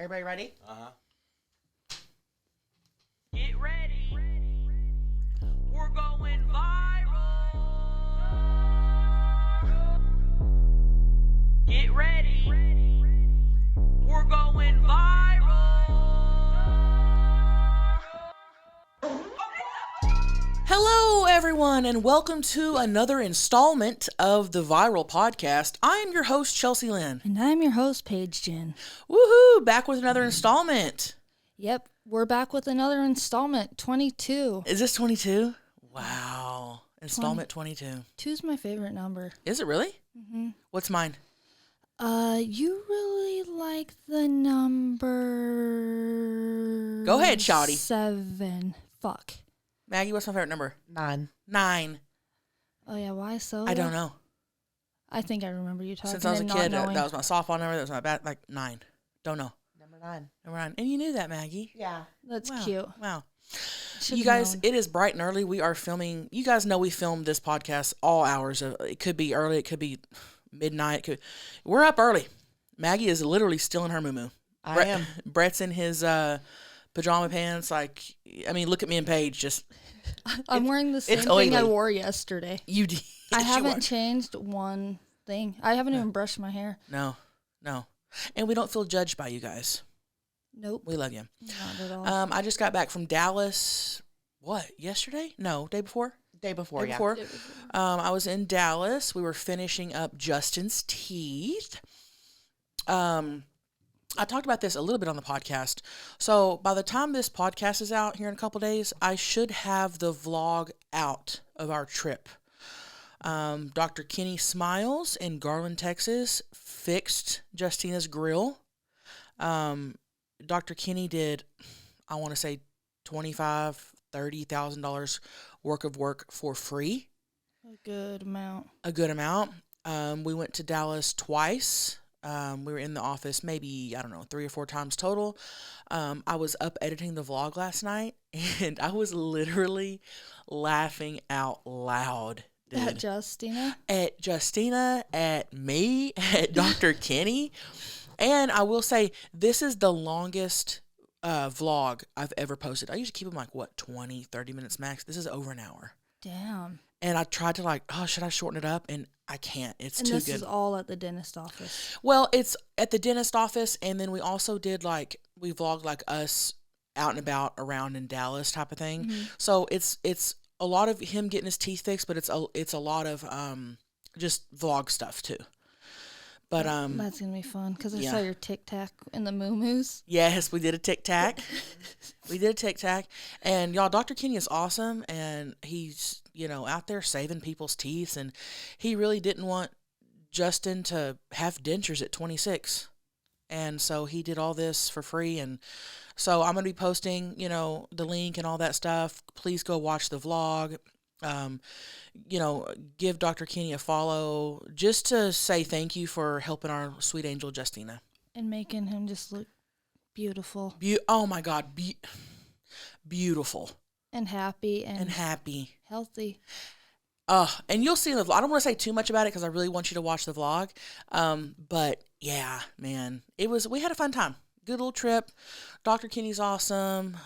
Everybody ready? Uh-huh. Get ready. We're going viral. Get ready. We're going viral. Hello, everyone, and welcome to another installment of the Viral Podcast. I am your host, Chelcie Lynn. And I'm your host, Paige Ginn. Woohoo! Back with another installment. Yep, we're back with another installment, 22. Is this 22? Wow. Installment 22. 2's my favorite number. Is it really? Mm-hmm. What's mine? You really like the number... Go ahead, shawty. 7. Fuck. Maggie, what's my favorite number? 9. 9. Oh, yeah, why so? I don't know. I think I remember you talking. Since I was a and not kid, that knowing. was my softball number. That was my bat, like 9. Don't know. Number 9. Number 9. And you knew that, Maggie. Yeah. That's Wow. cute. Wow. Should've You guys, known. it is bright and early. We are filming. You guys know we film this podcast all hours. It could be early. It could be midnight. We're up early. Maggie is literally still in her moo-moo. I am. Brett's in his pajama pants. Like, I mean, look at me and Paige. Just I'm wearing the same it's thing I oily. wore yesterday. you. Did. I She haven't wa- changed one thing. I haven't even brushed my hair. No, and we don't feel judged by you guys. Nope. We love you. Not at all. I just got back from Dallas. What? Yesterday? No, day before. Day before, Day yeah. before. I was in Dallas. We were finishing up Justin's teeth. I talked about this a little bit on the podcast. So by the time this podcast is out here in a couple days, I should have the vlog out of our trip. Dr. Kenny Smiles in Garland, Texas, fixed Justina's grill. Dr. Kenny did, I want to say, $25,000-$30,000 worth of work for free. A good amount. A good amount. We went to Dallas twice. We were in the office maybe, I don't know, 3 or 4 times total. I was up editing the vlog last night, and I was literally laughing out loud. Dude. At Justina? At Justina, at me, at Dr. Kenny. And I will say, this is the longest vlog I've ever posted. I usually keep them like, 20, 30 minutes max. This is over an hour. Damn. And I tried to should I shorten it up? And I can't. It's And too this good. is all at the dentist office. Well, it's at the dentist office, and then we also did we vlogged like us out and about around in Dallas type of thing. Mm-hmm. So it's a lot of him getting his teeth fixed, but it's a lot of just vlog stuff too. But That's gonna be fun because I yeah. saw your Tic Tac in the moo-moos. yes, we did a tic tac. We did a tic tac, and y'all, Dr. Kenny is awesome, and he's out there saving people's teeth, and he really didn't want Justin to have dentures at 26, and so he did all this for free. And so I'm gonna be posting, the link and all that stuff. Please go watch the vlog. Give Dr. Kenny a follow just to say thank you for helping our sweet angel Justina. And making him just look beautiful Oh my God, beautiful and happy and happy. healthy. And you'll see in the vlog. I don't want to say too much about it because I really want you to watch the vlog. But yeah, man, we had a fun time. Good little trip. Dr. Kenny's awesome.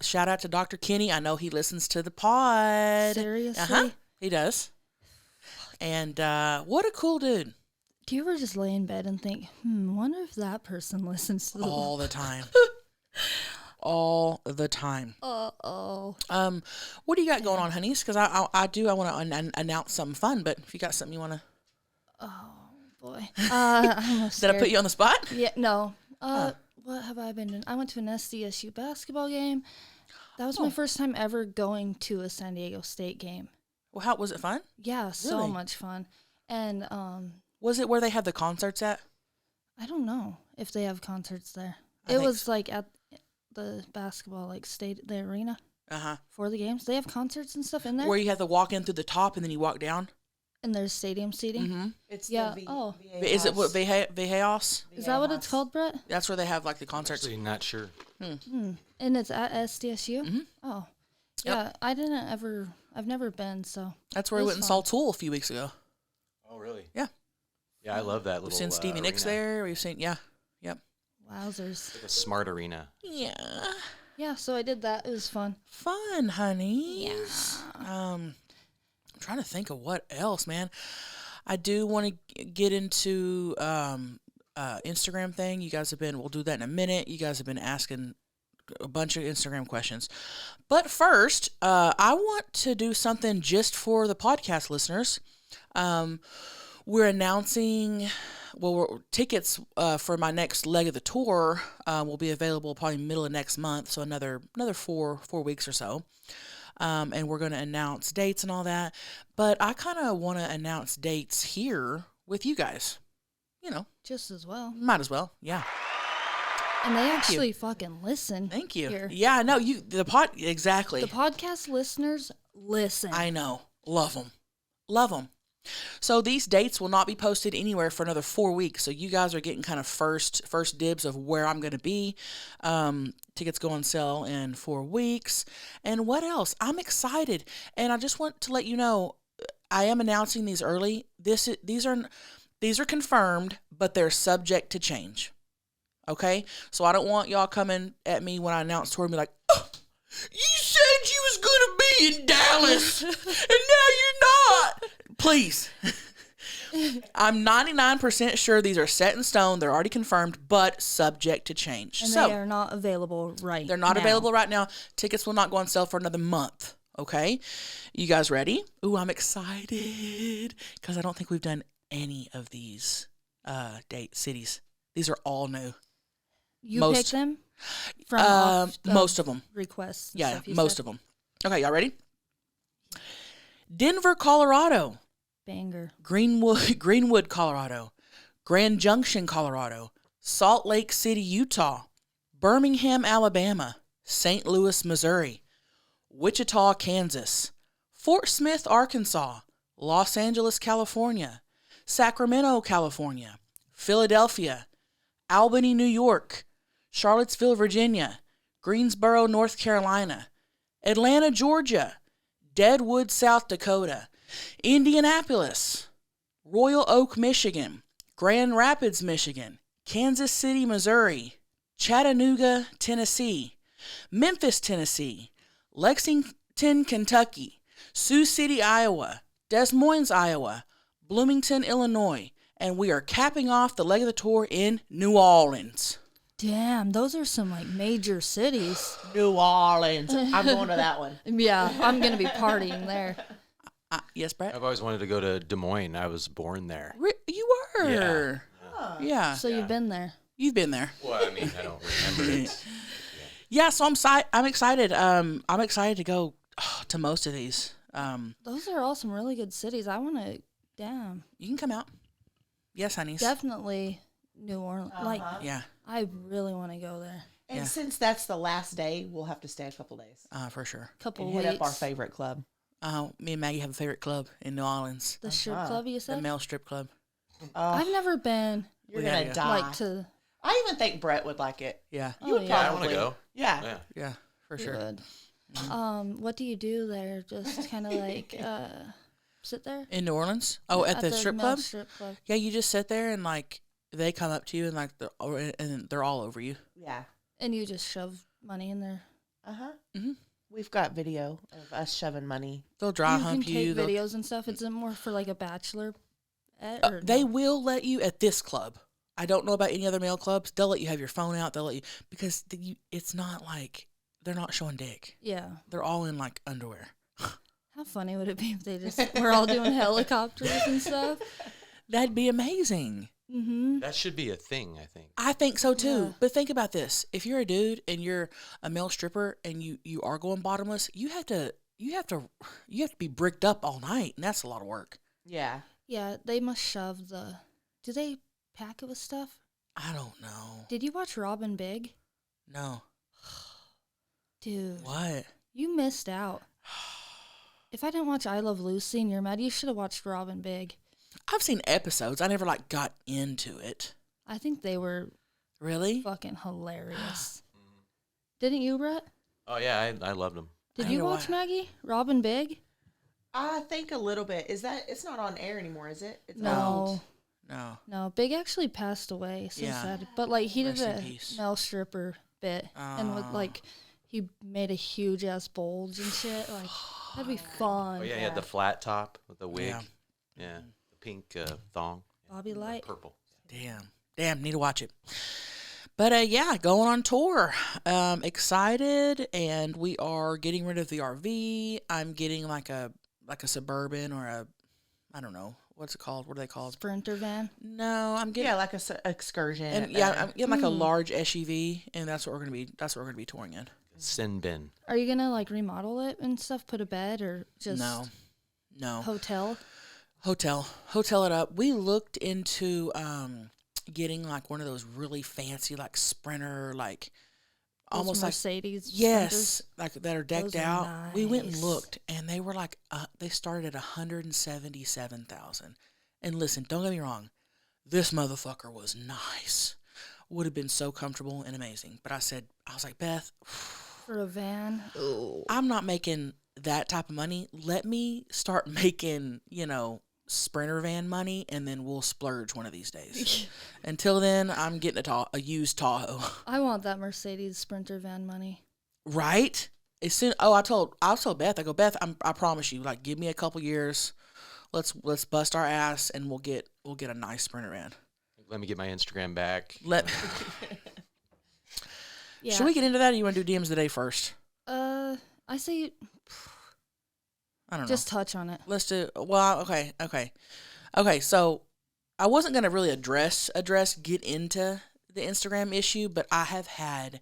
Shout out to Dr. Kenny. I know he listens to the pod. Seriously? He does. And what a cool dude. Do you ever just lay in bed and think, wonder if that person listens to the All the time. All the time. Uh-oh. What do you got going on, honeys? Because I want to announce something fun, but if you got something you want to... Oh, boy. I'm Did I put you on the spot? Yeah, no. What have I been doing? I went to an SDSU basketball game. That was my first time ever going to a San Diego State game. Well, how was it fun? Yeah, so Really? much fun. And Was it where they have the concerts at? I don't know if they have concerts there. I It think was like at the basketball the arena for the games. They have concerts and stuff in there. Where you have to walk in through the top and then you walk down. And there's stadium seating. Mm-hmm. It's Yeah, the oh. Is it what Vejaos? Is that what it's called, Brett? That's where they have like the concerts. Actually, not sure. And it's at SDSU? Mm-hmm. Oh. Yep. Yeah, I've never been, so. That's where we It went was and fun. saw Tool a few weeks ago. Oh, really? Yeah. Yeah, I love that little We've seen Stevie Nicks arena. there. We've seen, yeah. Yep. Wowzers. Like a smart arena. Yeah. Yeah, so I did that. It was fun. Fun, honey. Yeah. I'm trying to think of what else, man. I do want to get into Instagram thing. You guys have been, we'll do that in a minute. You guys have been asking a bunch of Instagram questions. But first, I want to do something just for the podcast listeners. We're announcing, tickets for my next leg of the tour will be available probably middle of next month, so another 4 weeks or so. And we're going to announce dates and all that. But I kind of want to announce dates here with you guys. You know. Just as well. Might as well, yeah. And they actually fucking listen. Thank you. Here. Yeah, no, exactly. The podcast listeners listen. I know. Love them. Love them. So these dates will not be posted anywhere for another 4 weeks. So you guys are getting kind of first dibs of where I'm going to be. Tickets go on sale in 4 weeks. And what else? I'm excited. And I just want to let you know, I am announcing these early. These are confirmed, but they're subject to change. Okay? So I don't want y'all coming at me when I announce tour and be like, oh, you said you was going to be in Dallas, and now you're not. Please. I'm 99% sure these are set in stone. They're already confirmed, but subject to change. And so they are not available right now. They're not available right now. Tickets will not go on sale for another month. Okay? You guys ready? Ooh, I'm excited because I don't think we've done any of these cities. These are all new. You picked them? From most of them. Requests. Yeah, most of them. Okay, y'all ready? Denver, Colorado. Banger. Greenwood, Colorado. Grand Junction, Colorado. Salt Lake City, Utah. Birmingham, Alabama. St. Louis, Missouri. Wichita, Kansas. Fort Smith, Arkansas. Los Angeles, California. Sacramento, California. Philadelphia. Albany, New York. Charlottesville, Virginia. Greensboro, North Carolina. Atlanta, Georgia. Deadwood, South Dakota. Indianapolis. Royal Oak, Michigan. Grand Rapids, Michigan. Kansas City, Missouri. Chattanooga, Tennessee. Memphis, Tennessee. Lexington, Kentucky. Sioux City, Iowa. Des Moines, Iowa. Bloomington, Illinois. And we are capping off the leg of the tour in New Orleans. Damn, those are some like major cities. New Orleans. I'm going to that one. Yeah, I'm going to be partying there. Yes, Brett? I've always wanted to go to Des Moines. I was born there. You were? Yeah. So you've been there. You've been there. Well, I mean, I don't remember it. Yeah, so I'm excited. I'm excited to go to most of these. Those are all some really good cities. I want to, damn. You can come out. Yes, honeys. Definitely New Orleans. Like, Yeah. I really want to go there. And since that's the last day, we'll have to stay a couple days. For sure. Couple And weeks. hit up our favorite club. Me and Maggie have a favorite club in New Orleans. The strip club, you The said? male strip club. I've never been. You're We going gotta to go. die. Like to. I even think Brett would like it. Yeah. You would yeah. Yeah, I probably. want to go. Yeah. Yeah. Yeah, for sure. Good. What do you do there? Just kind of like sit there? In New Orleans? Oh, at the strip male club? Strip club. Yeah, you just sit there and like they come up to you and like they're all over you. Yeah. And you just shove money in there. Uh-huh. Mhm. We've got video of us shoving money. They'll dry You hump can you. take They'll- videos and stuff. It's more for like a bachelor. They will let you at this club. I don't know about any other male clubs. They'll let you have your phone out. They'll let you because it's not like they're not showing dick. Yeah. They're all in like underwear. How funny would it be if they just were all doing helicopters and stuff? That'd be amazing. Mm-hmm. That should be a thing, I think. I think so too. Yeah. But think about this: if you're a dude and you're a male stripper and you are going bottomless, you have to be bricked up all night, and that's a lot of work. Yeah. Yeah, they must shove the. Do they pack it with stuff? I don't know. Did you watch Robin Big? No. Dude, What? you missed out. If I didn't watch I Love Lucy and you're mad, you should have watched Robin Big. I've seen episodes. I never like got into it. I think they were Really? fucking hilarious. Didn't you, Brett? Oh, yeah, I loved them. Did I you know watch why. Maggie? Robin Big? I think a little bit. Is that, it's not on air anymore, is it? It's No. old. No. No, Big actually passed away. So Yeah. sad. But like he did Rest in a peace. male stripper bit, and with like he made a huge ass bulge and shit. Like that'd be fun. Oh yeah, he had the flat top with the wig. Yeah. Yeah, the pink thong. Bobby Or Light. purple. Damn, need to watch it. But yeah, going on tour. Excited, and we are getting rid of the RV. I'm getting like a Suburban or a, I don't know, what's it called? What are they called? Sprinter van. No, I'm getting Yeah, like a excursion. and yeah, I'm getting like a large SUV, and that's what we're gonna be touring in. Sin bin. Are you gonna like remodel it and stuff? Put a bed or just No. hotel? Hotel it up. We looked into getting like one of those really fancy like Sprinter, like Those almost like Mercedes. yes, like that are decked Those are out. We went and nice. looked, and they were like they started at 177,000. And listen, don't get me wrong, this motherfucker was nice. Would have been so comfortable and amazing. But I was like, Beth, For a van. Ooh. I'm not making that type of money. Let me start making, Sprinter van money, and then we'll splurge one of these days. Until then, I'm getting a used Tahoe. I want that Mercedes Sprinter van money. Right? As soon, I told Beth, I go, Beth, I promise you, like, give me a couple years. Let's bust our ass, and we'll get a nice Sprinter van. Let me get my Instagram back. Yeah. Should we get into that, or you want to do DMs today first? I say I don't know. just touch on it. Let's do. Well, okay. So I wasn't gonna really get into the Instagram issue, but I have had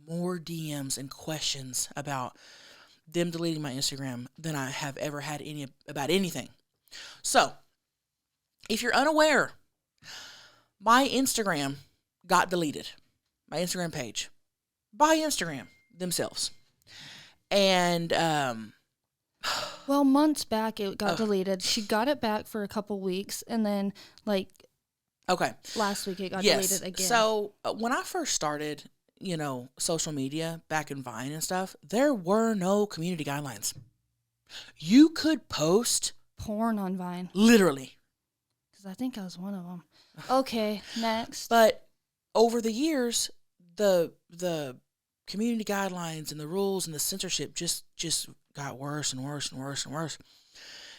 more DMs and questions about them deleting my Instagram than I have ever had about anything. So, if you're unaware, my Instagram got deleted. My Instagram page by Instagram themselves, and Well, months back it got deleted. She got it back for a couple weeks, and then like okay. last week it got Yes. deleted again. So when I first started, social media back in Vine and stuff, there were no community guidelines. You could post porn on Vine, literally, because I think I was one of them. Okay, next. but over the years, the community guidelines and the rules and the censorship just got worse and worse and worse and worse.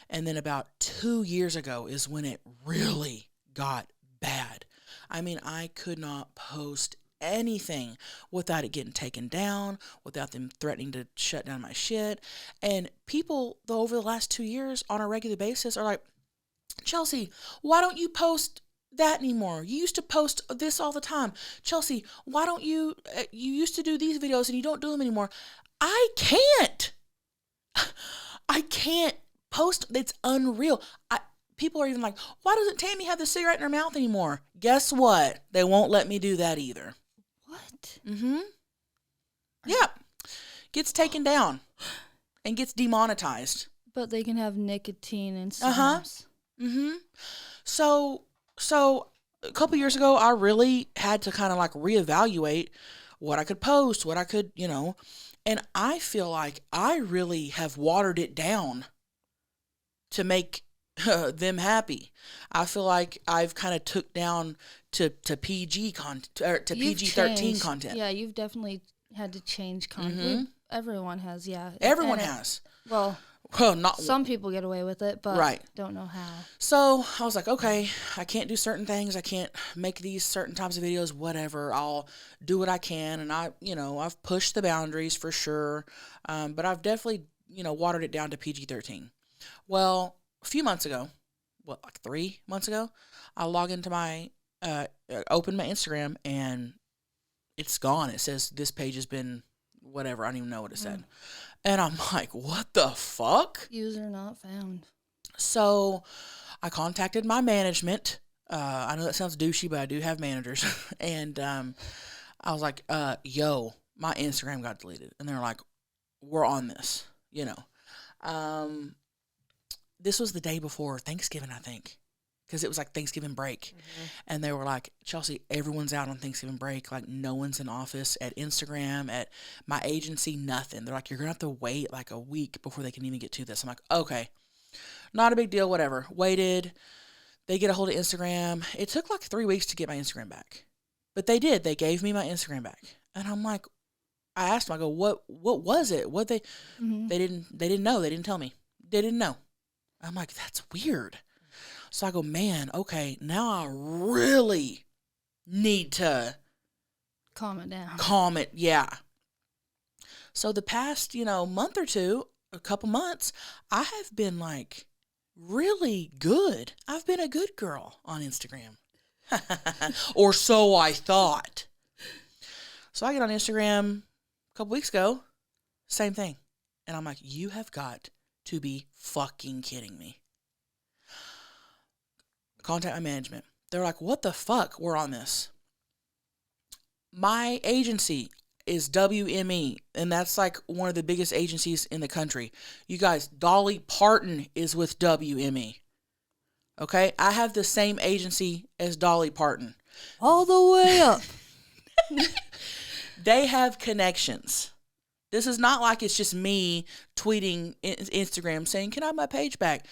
And then about 2 years ago is when it really got bad. I mean, I could not post anything without it getting taken down, without them threatening to shut down my shit. And people, though, over the last 2 years on a regular basis are like, Chelcie, why don't you post that anymore? You used to post this all the time. Chelcie, why don't you used to do these videos and you don't do them anymore? I can't post. It's unreal. People are even like, why doesn't Tammy have the cigarette in her mouth anymore? Guess what? They won't let me do that either. What? Mm-hmm. Yeah. Gets taken down and gets demonetized. But they can have nicotine and Uh-huh. stuff. Mm-hmm. So a couple years ago, I really had to kind of like reevaluate what I could post, what I could, and I feel like I really have watered it down to make them happy. I feel like I've kind of took down to PG content, or to You've PG-13 changed. content. Yeah, you've definitely had to change content. Everyone has, yeah. Everyone And has. Well, Not some people get away with it, but Right. don't know how. So I was like, okay, I can't do certain things. I can't make these certain types of videos, whatever. I'll do what I can. And I've pushed the boundaries for sure. But I've definitely, watered it down to PG-13. Well, a few months ago, like 3 months ago, I log into my, open my Instagram and it's gone. It says this page has been whatever. I don't even know what it said. And I'm like, what the fuck? User not found. So I contacted my management. I know that sounds douchey, but I do have managers. And I was like, yo, my Instagram got deleted. And they're like, we're on this, This was the day before Thanksgiving, I think, because it was like Thanksgiving break. And they were like, Chelcie, everyone's out on Thanksgiving break. Like, no one's in office at Instagram, at my agency, nothing. They're like, you're going to have to wait like a week before they can even get to this. I'm like, okay, not a big deal, whatever. Waited. They get a hold of Instagram. It took like 3 weeks to get my Instagram back. But they did. They gave me my Instagram back. And I'm like, I asked them, I go, what was it? What they didn't know. They didn't tell me. They didn't know. I'm like, that's weird. So I go, man, okay, now I really need to Calm it down. calm it. Yeah. So the past, month or two, a couple months, I have been like really good. I've been a good girl on Instagram. Or so I thought. So I get on Instagram a couple weeks ago, same thing. And I'm like, you have got to be fucking kidding me. Contact my management. They're like, what the fuck? We're on this. My agency is WME, and that's like one of the biggest agencies in the country. You guys, Dolly Parton is with WME. Okay? I have the same agency as Dolly Parton. All the way up. They have connections. This is not like it's just me tweeting Instagram saying, can I have my page back?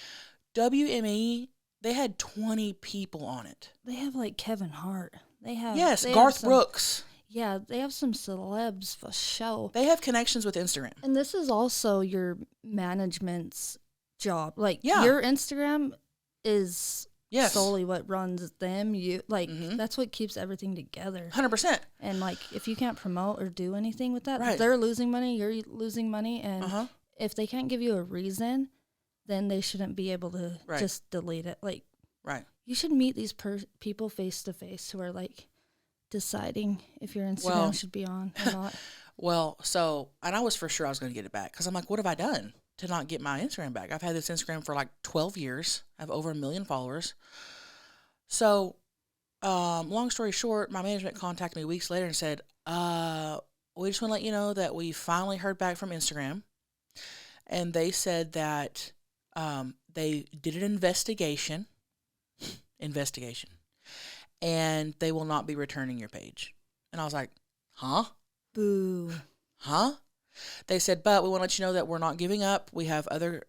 WME, they had 20 people on it. They have like Kevin Hart. Yes, they Garth have some, Brooks. Yeah, they have some celebs for show. They have connections with Instagram. And this is also your management's job. Like Yeah. your Instagram is Yes. solely what runs them. You like Mhm. that's what keeps everything together. 100%. And like if you can't promote or do anything with that, Right. they're losing money, you're losing money, and Uh-huh. if they can't give you a reason, then they shouldn't be able to Right. just delete it. Like Right. you should meet these people face to face who are like deciding if your Instagram Well- should be on or not. Well, so, and I was for sure I was going to get it back because I'm like, what have I done to not get my Instagram back? I've had this Instagram for like 12 years. I have over 1 million followers. So, long story short, my management contacted me weeks later and said, we just want to let you know that we finally heard back from Instagram. And they said that they did an investigation, and they will not be returning your page. And I was like, huh? Boo. Huh? They said, but we want to let you know that we're not giving up. We have other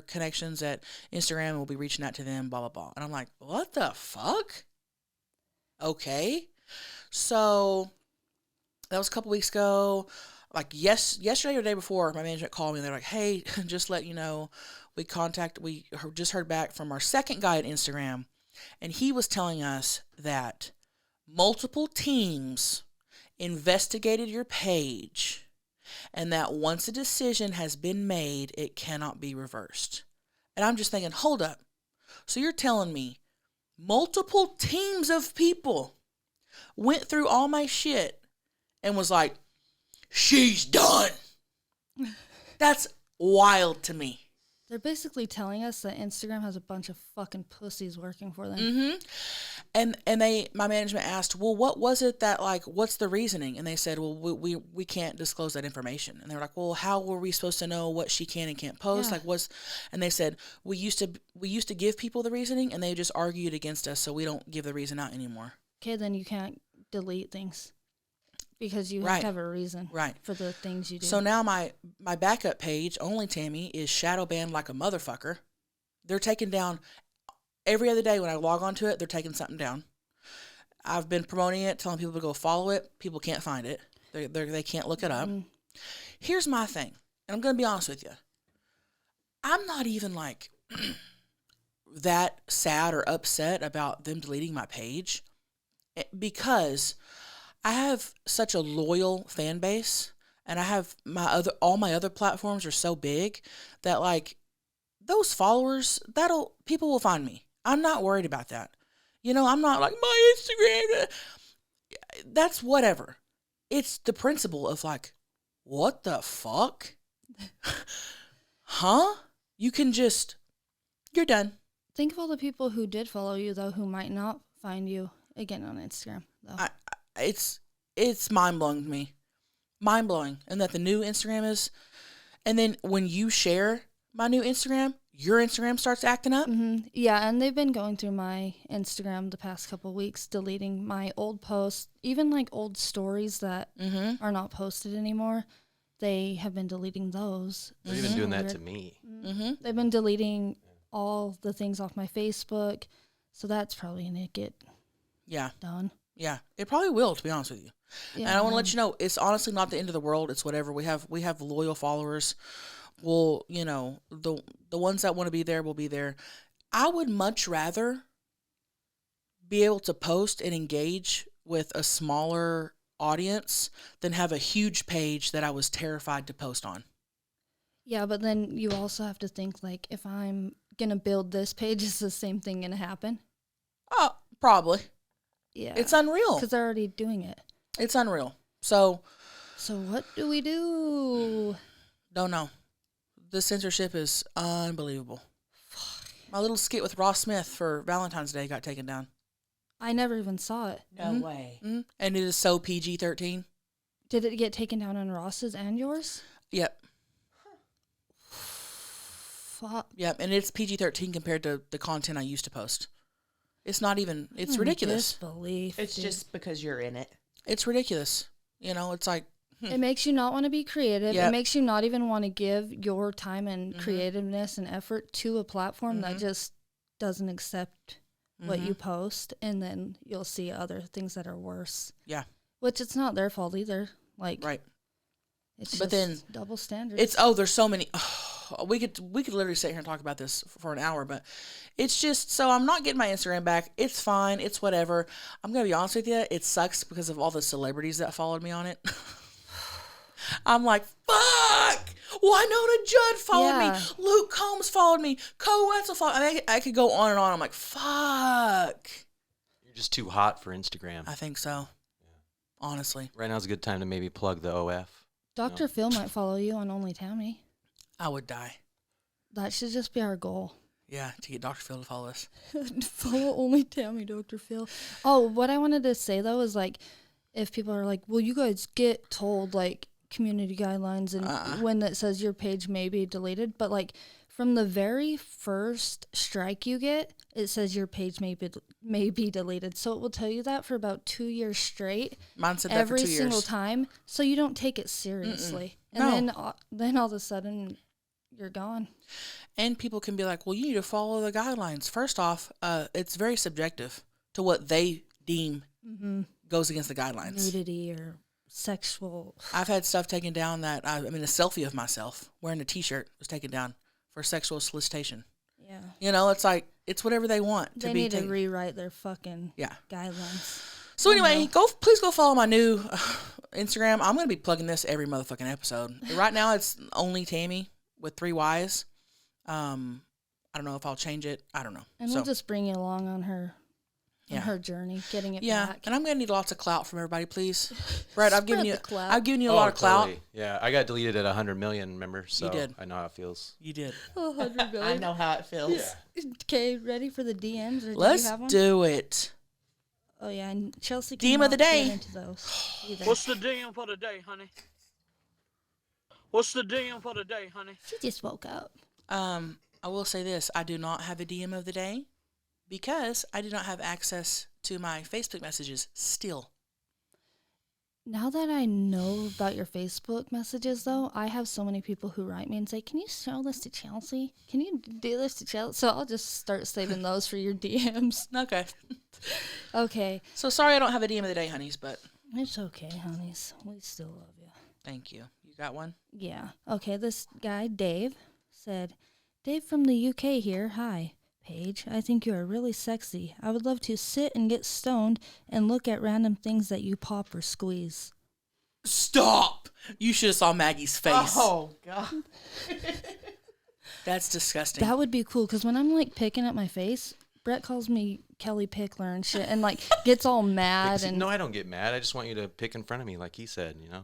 connections at Instagram, and we'll be reaching out to them, blah, blah, blah. And I'm like, what the fuck? Okay. So that was a couple weeks ago. Like yesterday or the day before, my management called me and they're like, hey, just let you know, we just heard back from our second guy at Instagram, and he was telling us that multiple teams investigated your page, and that once a decision has been made, it cannot be reversed. And I'm just thinking, hold up. So you're telling me multiple teams of people went through all my shit and was like, she's done. That's wild to me. They're basically telling us that Instagram has a bunch of fucking pussies working for them. Mm-hmm. And my management asked, well, what was it that, like, what's the reasoning? And they said, well, we can't disclose that information. And they were like, well, how were we supposed to know what she can and can't post? Yeah. And they said, we used to give people the reasoning, and they just argued against us, so we don't give the reason out anymore. Okay, then you can't delete things because you have Right. to have a reason Right. for the things you do. So now my backup page, Only Tammy, is shadow banned like a motherfucker. They're taking down every other day when I log onto it. They're taking something down. I've been promoting it, telling people to go follow it. People can't find it. They can't look it up. Here's my thing, and I'm going to be honest with you. I'm not even like that sad or upset about them deleting my page because I have such a loyal fan base, and I have all my other platforms are so big that, like, those followers, people will find me. I'm not worried about that. I'm not like, my Instagram, that's whatever. It's the principle of, like, what the fuck? Huh? You're done. Think of all the people who did follow you, though, who might not find you again on Instagram, though. It's mind-blowing to me. Mind-blowing. And that the new Instagram is, and then when you share my new Instagram, your Instagram starts acting up. Mm-hmm. Yeah, and they've been going through my Instagram the past couple weeks, deleting my old posts, even like old stories that are not posted anymore. They have been deleting those. They're even doing that to me. Mm-hmm. They've been deleting all the things off my Facebook. So that's probably going to get Yeah. done. Yeah. It probably will, to be honest with you. Yeah. And I want to let you know, it's honestly not the end of the world. It's whatever. We have loyal followers. Well, the ones that want to be there will be there. I would much rather be able to post and engage with a smaller audience than have a huge page that I was terrified to post on. Yeah, but then you also have to think, like, if I'm going to build this page, is the same thing going to happen? Oh, probably. Yeah. It's unreal. Because they're already doing it. It's unreal. So what do we do? don't know. The censorship is unbelievable. My little skit with Ross Smith for Valentine's Day got taken down. I never even saw it. No way. Mm-hmm. And it is so PG-13. Did it get taken down on Ross's and yours? Yep. Fuck. Yep. And it's PG-13 compared to the content I used to post. It's not even, it's ridiculous. Disbelief, It's dude. just because you're in it. It's ridiculous. It's like, It makes you not want to be creative. Yep. It makes you not even want to give your time and creativeness and effort to a platform that just doesn't accept what you post, and then you'll see other things that are worse. yeah, Which it's not their fault either. Like, right. it's But just then double standards. There's so many. We could literally sit here and talk about this for an hour, but it's just, so I'm not getting my Instagram back. It's fine. It's whatever. I'm going to be honest with you. It sucks because of all the celebrities that followed me on it. I'm like, fuck! Winona Judd followed me. Luke Combs followed me. Co Wetzel followed me. I could go on and on. I'm like, fuck. You're just too hot for Instagram. I think so. Honestly. Right now's a good time to maybe plug the OF. Dr. Phil might follow you on Only Tammy. I would die. That should just be our goal. Yeah, to get Dr. Phil to follow us. Follow Only Tammy, Dr. Phil. Oh, what I wanted to say, though, is, like, if people are like, well, you guys get told, like, community guidelines and when that says your page may be deleted, but, like, from the very first strike you get, it says your page may be deleted. So it will tell you that for about 2 years straight. Mine said that every for 2 years. single time, so you don't take it seriously. No. And then all of a sudden, you're gone. And people can be like, well, you need to follow the guidelines. First off, it's very subjective to what they deem goes against the guidelines. Nudity or sexual. I've had stuff taken down that, a selfie of myself wearing a T-shirt was taken down for sexual solicitation. Yeah. It's like, it's whatever they want to They be need to taken. rewrite their fucking Yeah. guidelines. So anyway, please go follow my new Instagram. I'm going to be plugging this every motherfucking episode. Right now it's Only Tammy with 3 Y's. I don't know if I'll change it. I don't know. And we'll just bring you along on her Yeah. her journey, getting it Yeah, back. and I'm gonna need lots of clout from everybody, please. Brett, I've given Spread you the clout. I've given you a lot of clout. Totally. Yeah, I got deleted at 100 million, remember? So did. I know how it feels. You did. 100 I billion. know how it feels. Okay, ready for the DMs? Or do Let's you have one? do it. Oh yeah, and Chelsea. DM of the cannot day. get into those either. What's the DM for the day, honey? What's the DM for the day, honey? She just woke up. I will say this: I do not have a DM of the day because I do not have access to my Facebook messages still. Now that I know about your Facebook messages, though, I have so many people who write me and say, "Can you show this to Chelsea? Can you do this to Chelsea?" So I'll just start saving those for your DMs. Okay. Okay, So sorry I don't have a DM of the day, honeys, but it's okay, honeys. We still love you. thank you. You got one? Yeah. Okay, this guy, Dave, said, "Dave from the UK here. Hi, Paige. I think you are really sexy. I would love to sit and get stoned and look at random things that you pop or squeeze." Stop! You should have saw Maggie's face. Oh, God. That's disgusting. That would be cool, because when I'm, like, picking at my face, Brett calls me Kelly Pickler and shit, and, like, gets all mad. And No, I don't get mad. I just want you to pick in front of me like he said, you know?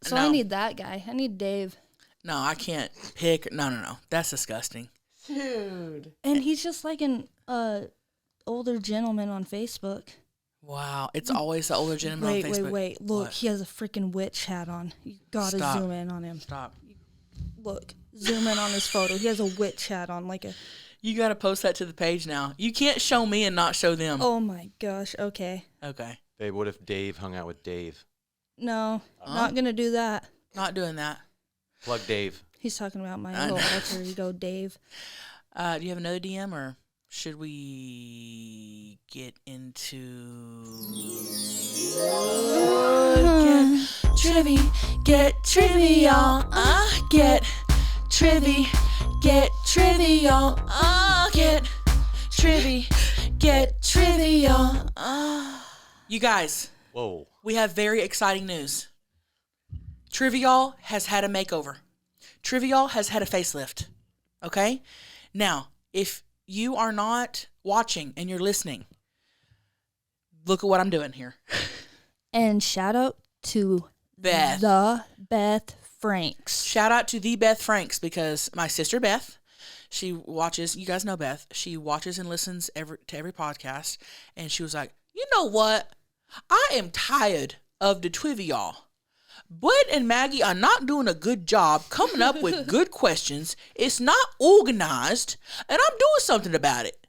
so I need that guy. I need Dave. No, I can't pick. No. That's disgusting. Dude. And he's just like an older gentleman on Facebook. Wow. It's always the older gentleman on Facebook. Wait. Look, What? he has a freaking witch hat on. You gotta Stop. zoom in on him. Stop. Look, zoom in on his photo. He has a witch hat on, like a... You got to post that to the page now. You can't show me and not show them. Oh my gosh, okay. Okay. Babe, what if Dave hung out with Dave? No, not gonna do that. Not doing that. Plug Dave. He's talking about my I little know. alter ego, Dave. Do you have another DM, or should we get into get trivial, get trivial, get trivial, get trivial. You guys, Whoa. we have very exciting news. Trivial has had a makeover. Trivial has had a facelift. Okay? Now, if you are not watching and you're listening, look at what I'm doing here. And shout out to Beth. the Beth Franks. Shout out to the Beth Franks, because my sister Beth, she watches, you guys know Beth, she watches and listens to every podcast, and she was like, you know what? I am tired of the Trivial. Brett and Maggie are not doing a good job coming up with good questions. It's not organized, and I'm doing something about it.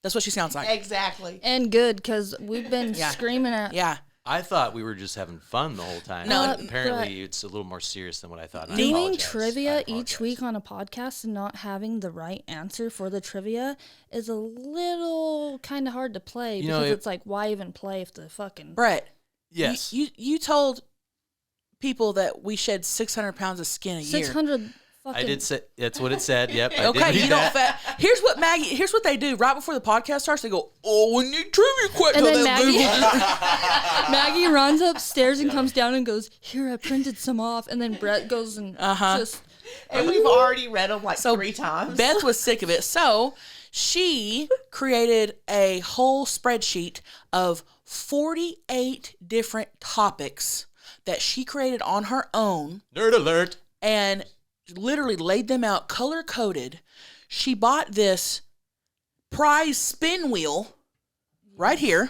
That's what she sounds like. Exactly. And good, because we've been screaming at... Yeah. I thought we were just having fun the whole time. No, but apparently it's a little more serious than what I thought. Doing trivia each week on a podcast and not having the right answer for the trivia is a little kind of hard to play, because it's like, why even play if the fucking... Brett. Yes. You told people that we shed 600 pounds of skin a year. 600 fucking... I did say, that's what it said. Yep. I Okay, did read that. Here's what they do right before the podcast starts. They go, "Oh, we need trivia questions." And then Maggie runs upstairs and comes down and goes, "Here, I printed some off." And then Brett goes and just... And we've already read them like 3 times. Beth was sick of it, so she created a whole spreadsheet of 48 different topics that she created on her own. Nerd alert. And literally laid them out color-coded. She bought this prize spin wheel right here.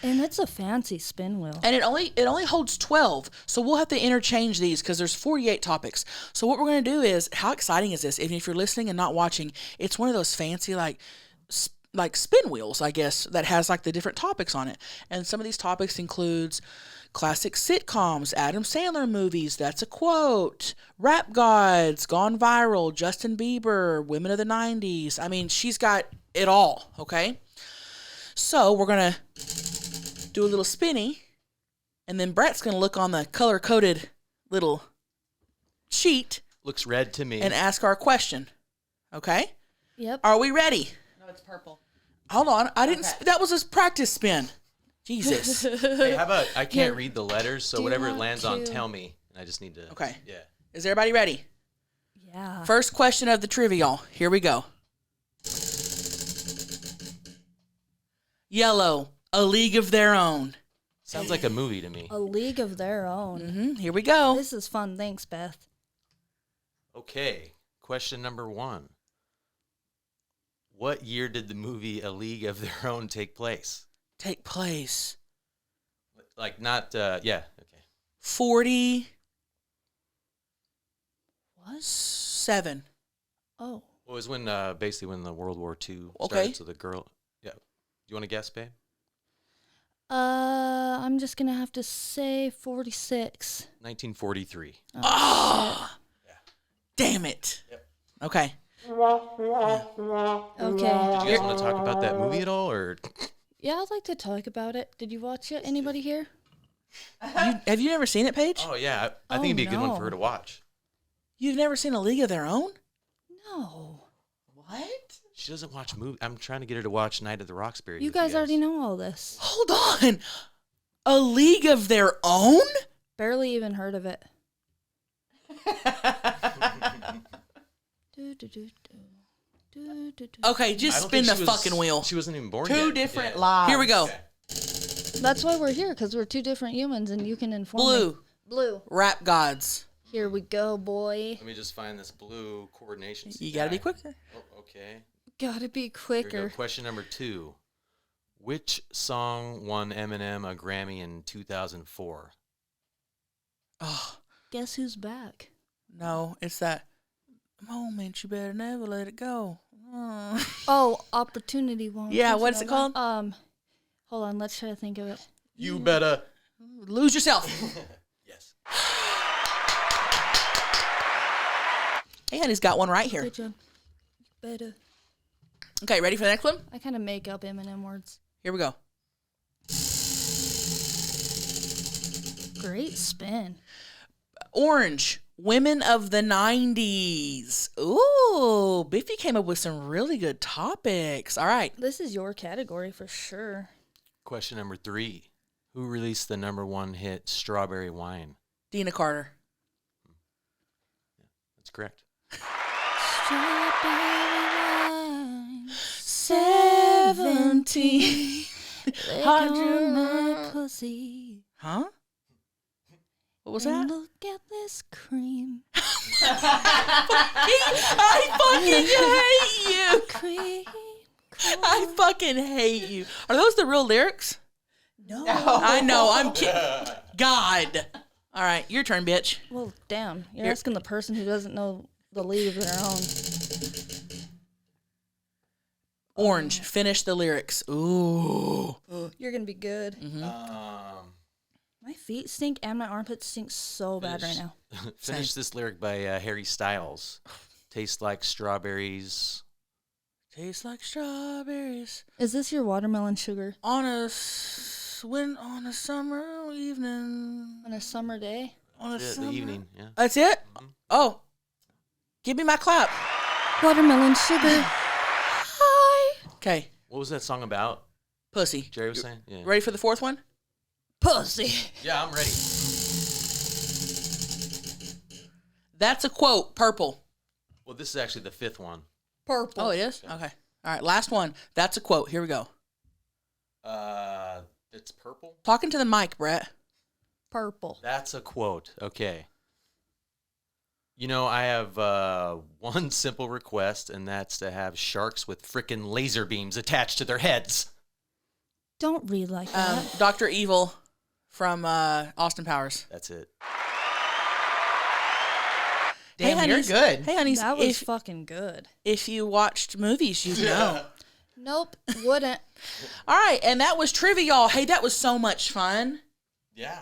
And it's a fancy spin wheel. And it only holds 12. So we'll have to interchange these because there's 48 topics. So what we're going to do is, how exciting is this? Even if you're listening and not watching, it's one of those fancy like spin wheels, I guess, that has like the different topics on it. And some of these topics includes classic sitcoms, Adam Sandler movies, That's a Quote, Rap Gods, Gone Viral, Justin Bieber, Women of the 90s. I mean, she's got it all, okay? So we're going to do a little spinny, and then Brett's going to look on the color-coded little sheet. Looks red to me. And ask our question, okay? Yep. Are we ready? No, it's purple. Hold on. I didn't. Okay. That was a practice spin. Jesus. Hey, how about I can't read the letters, so Do whatever it want lands on, to- tell me. And I just need to. Okay. Yeah. Is everybody ready? Yeah. First question of the trivial. Here we go. Yellow, A League of Their Own. Sounds like a movie to me. A League of Their Own. Here we go. This is fun. Thanks, Beth. Okay. Question number 1. What year did the movie A League of Their Own take place? Take place. Like not, yeah. Okay. 47. What? Oh. Well, it was when, basically when the World War II started. Okay. So the girl, yeah. Do you want to guess, babe? I'm just gonna have to say 46. 1943. Oh, damn it. Yep. Okay. Okay. Did you guys want to talk about that movie at all, or? Yeah, I'd like to talk about it. Did you watch it? Anybody here? Have you never seen it, Paige? Oh yeah, I think it'd be a good one for her to watch. You've never seen A League of Their Own? No. What? She doesn't watch movies. I'm trying to get her to watch Night of the Roxbury. You guys already know all this. Hold on. A League of Their Own? Barely even heard of it. Okay, just spin the fucking wheel. She wasn't even born Two yet. different Yeah. lives. Here we go. Okay. That's why we're here, because we're 2 different humans, and you can inform me. Blue. Blue. Rap Gods. Here we go, boy. Let me just find this blue coordination. You gotta be guy. quicker. Oh, okay. Gotta be Here we quicker. go. Question number 2. Which song won Eminem a Grammy in 2004? Oh, Guess who's back? no, it's that moment you better never let it go. Oh. Oh, Opportunity One. Yeah, Don't you what's know it called? that? Hold on, let's try to think of it. You better. Lose yourself. Yes. And he's got one right here. Good job. You better Okay, ready for the next one? I kind of make up Eminem words. Here we go. Great spin. Orange, women of the 90s. Ooh, Biffy came up with some really good topics. All right. This is your category for sure. Question number 3. Who released the number 1 hit Strawberry Wine? Dina Carter. That's correct. Strawberry wine, 17. lick on my pussy. Huh? What was And that? look at this cream. I fucking hate you. Cream. I fucking hate you. Are those the real lyrics? No. I know. I'm kidding. God. All right, your turn, bitch. Well, damn. You're Here. asking the person who doesn't know the lead of their own. Orange. Finish the lyrics. Ooh. You're going to be good. My feet stink and my armpits stink so bad right now. Finish this lyric by Harry Styles. Tastes like strawberries. Tastes like strawberries Is this your watermelon sugar on a on a summer evening. on a summer day? On a The summer. evening, yeah. That's it. Oh, give me my clap. Watermelon sugar. Hi. Okay, What was that song about? pussy. Jerry was saying? Yeah. Ready for the fourth one? Pussy. Yeah, I'm ready. That's a quote. Purple. Well, this is actually the 5th one. Purple. Oh, it is? Okay. All right, last one. That's a quote. Here we go. It's purple? Talking to the mic, Brett. Purple. That's a quote. Okay. You know, I have one simple request, and that's to have sharks with frickin' laser beams attached to their heads. Don't read like that. Dr. Evil from Austin Powers. That's it. Damn, hey, you're honeys. good. Hey, honeys. That was fucking good. if you watched movies, you'd know. Nope, wouldn't. All right, and that was trivia, y'all. Hey, that was so much fun. Yeah.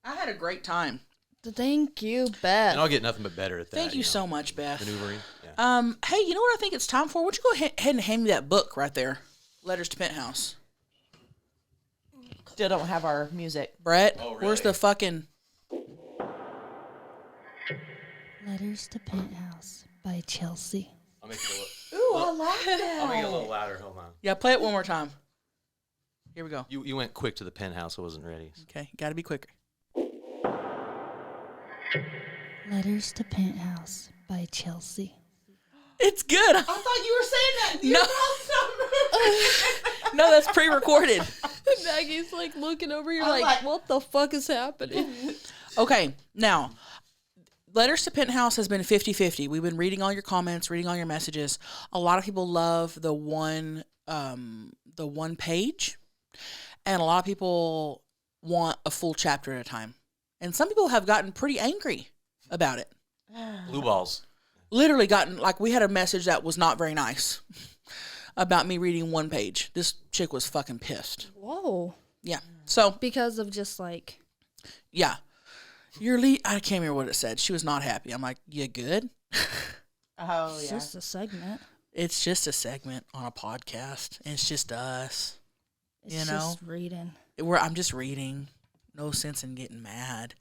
I had a great time. Thank you, And Beth. I'll get nothing but better at that. Thank you know, so much, Beth. Maneuvering. Yeah. Hey, you know what I think it's time for? Why don't you go ahead and hand me that book right there? Letters to Penthouse. Still don't have our music. Brett, Oh, where's really? the fucking... Letters to Penthouse by Chelcie. I'll make it a little, Ooh, I like that. I'll make it a little louder. Hold on. Yeah, play it one more time. Here we go. You went quick to the penthouse. I wasn't ready. Okay, got to be quicker. Letters to Penthouse by Chelcie. It's good. I thought you were saying that. Your No. mouth's not moving. No, that's pre-recorded. Maggie's like looking over. You're I'm like, what the fuck is happening? Okay, now, Letters to Penthouse has been 50-50. We've been reading all your comments, reading all your messages. A lot of people love the one page, and a lot of people want a full chapter at a time. And some people have gotten pretty angry about it. Blue balls. Literally gotten, like, we had a message that was not very nice about me reading one page. This chick was fucking pissed. Whoa. Yeah. So, Because of just like, yeah. I can't remember what it said. She was not happy. I'm like, you good? Oh, it's yeah. just a segment. It's just a segment on a podcast. And it's just us. It's You know? just reading. I'm just reading. No sense in getting mad.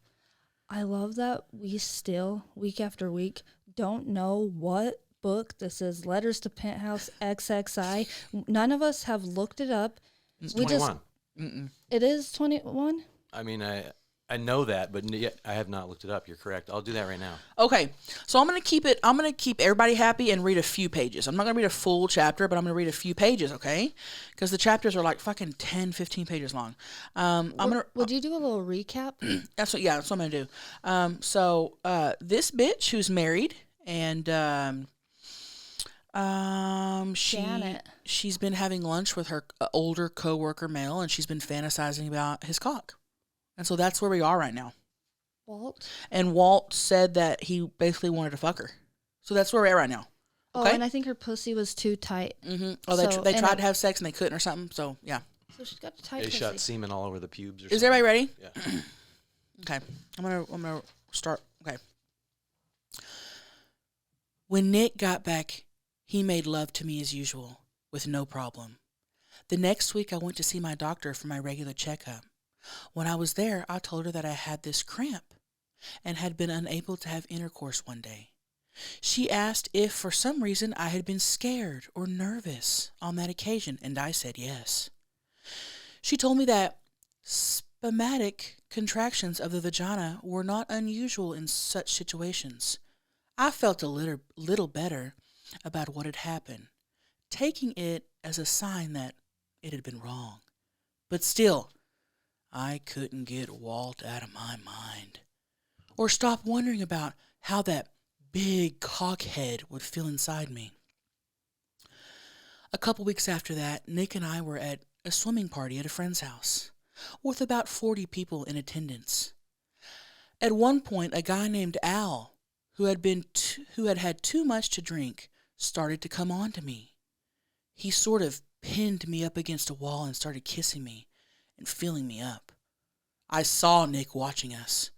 I love that we still, week after week, don't know what book this is. Letters to Penthouse XXI. None of us have looked it up. It's We 21. It is 21? I mean, I know that, but yet I have not looked it up. You're correct. I'll do that right now. Okay, so I'm gonna keep everybody happy and read a few pages. I'm not gonna read a full chapter, but I'm gonna read a few pages, okay? Because the chapters are like fucking 10, 15 pages long. Would you do a little recap? That's what I'm gonna do. So this bitch who's married and Janet. she's been having lunch with her older coworker male, and she's been fantasizing about his cock, and so that's where we are right now. Walt? And Walt said that he basically wanted to fuck her, so that's where we're at right now. Oh, Okay. and I think her pussy was too tight. Mm-hmm. Oh, they So- they and tried it- to have sex and they couldn't or something. So yeah. So she's got a tight They pussy. shot semen all over the pubes. Or Is something. everybody ready? Yeah. Okay. I'm gonna start. Okay. When Nick got back, he made love to me as usual. with no problem. The next week, I went to see my doctor for my regular checkup. When I was there, I told her that I had this cramp and had been unable to have intercourse one day. She asked if for some reason I had been scared or nervous on that occasion, and I said yes. She told me that spasmodic contractions of the vagina were not unusual in such situations. I felt a little better about what had happened, taking it as a sign that it had been wrong. But still, I couldn't get Walt out of my mind, or stop wondering about how that big cockhead would feel inside me. A couple weeks after that, Nick and I were at a swimming party at a friend's house, with about 40 people in attendance. At one point, a guy named Al, who had had too much to drink, started to come on to me. He sort of pinned me up against a wall and started kissing me and filling me up. I saw Nick watching us,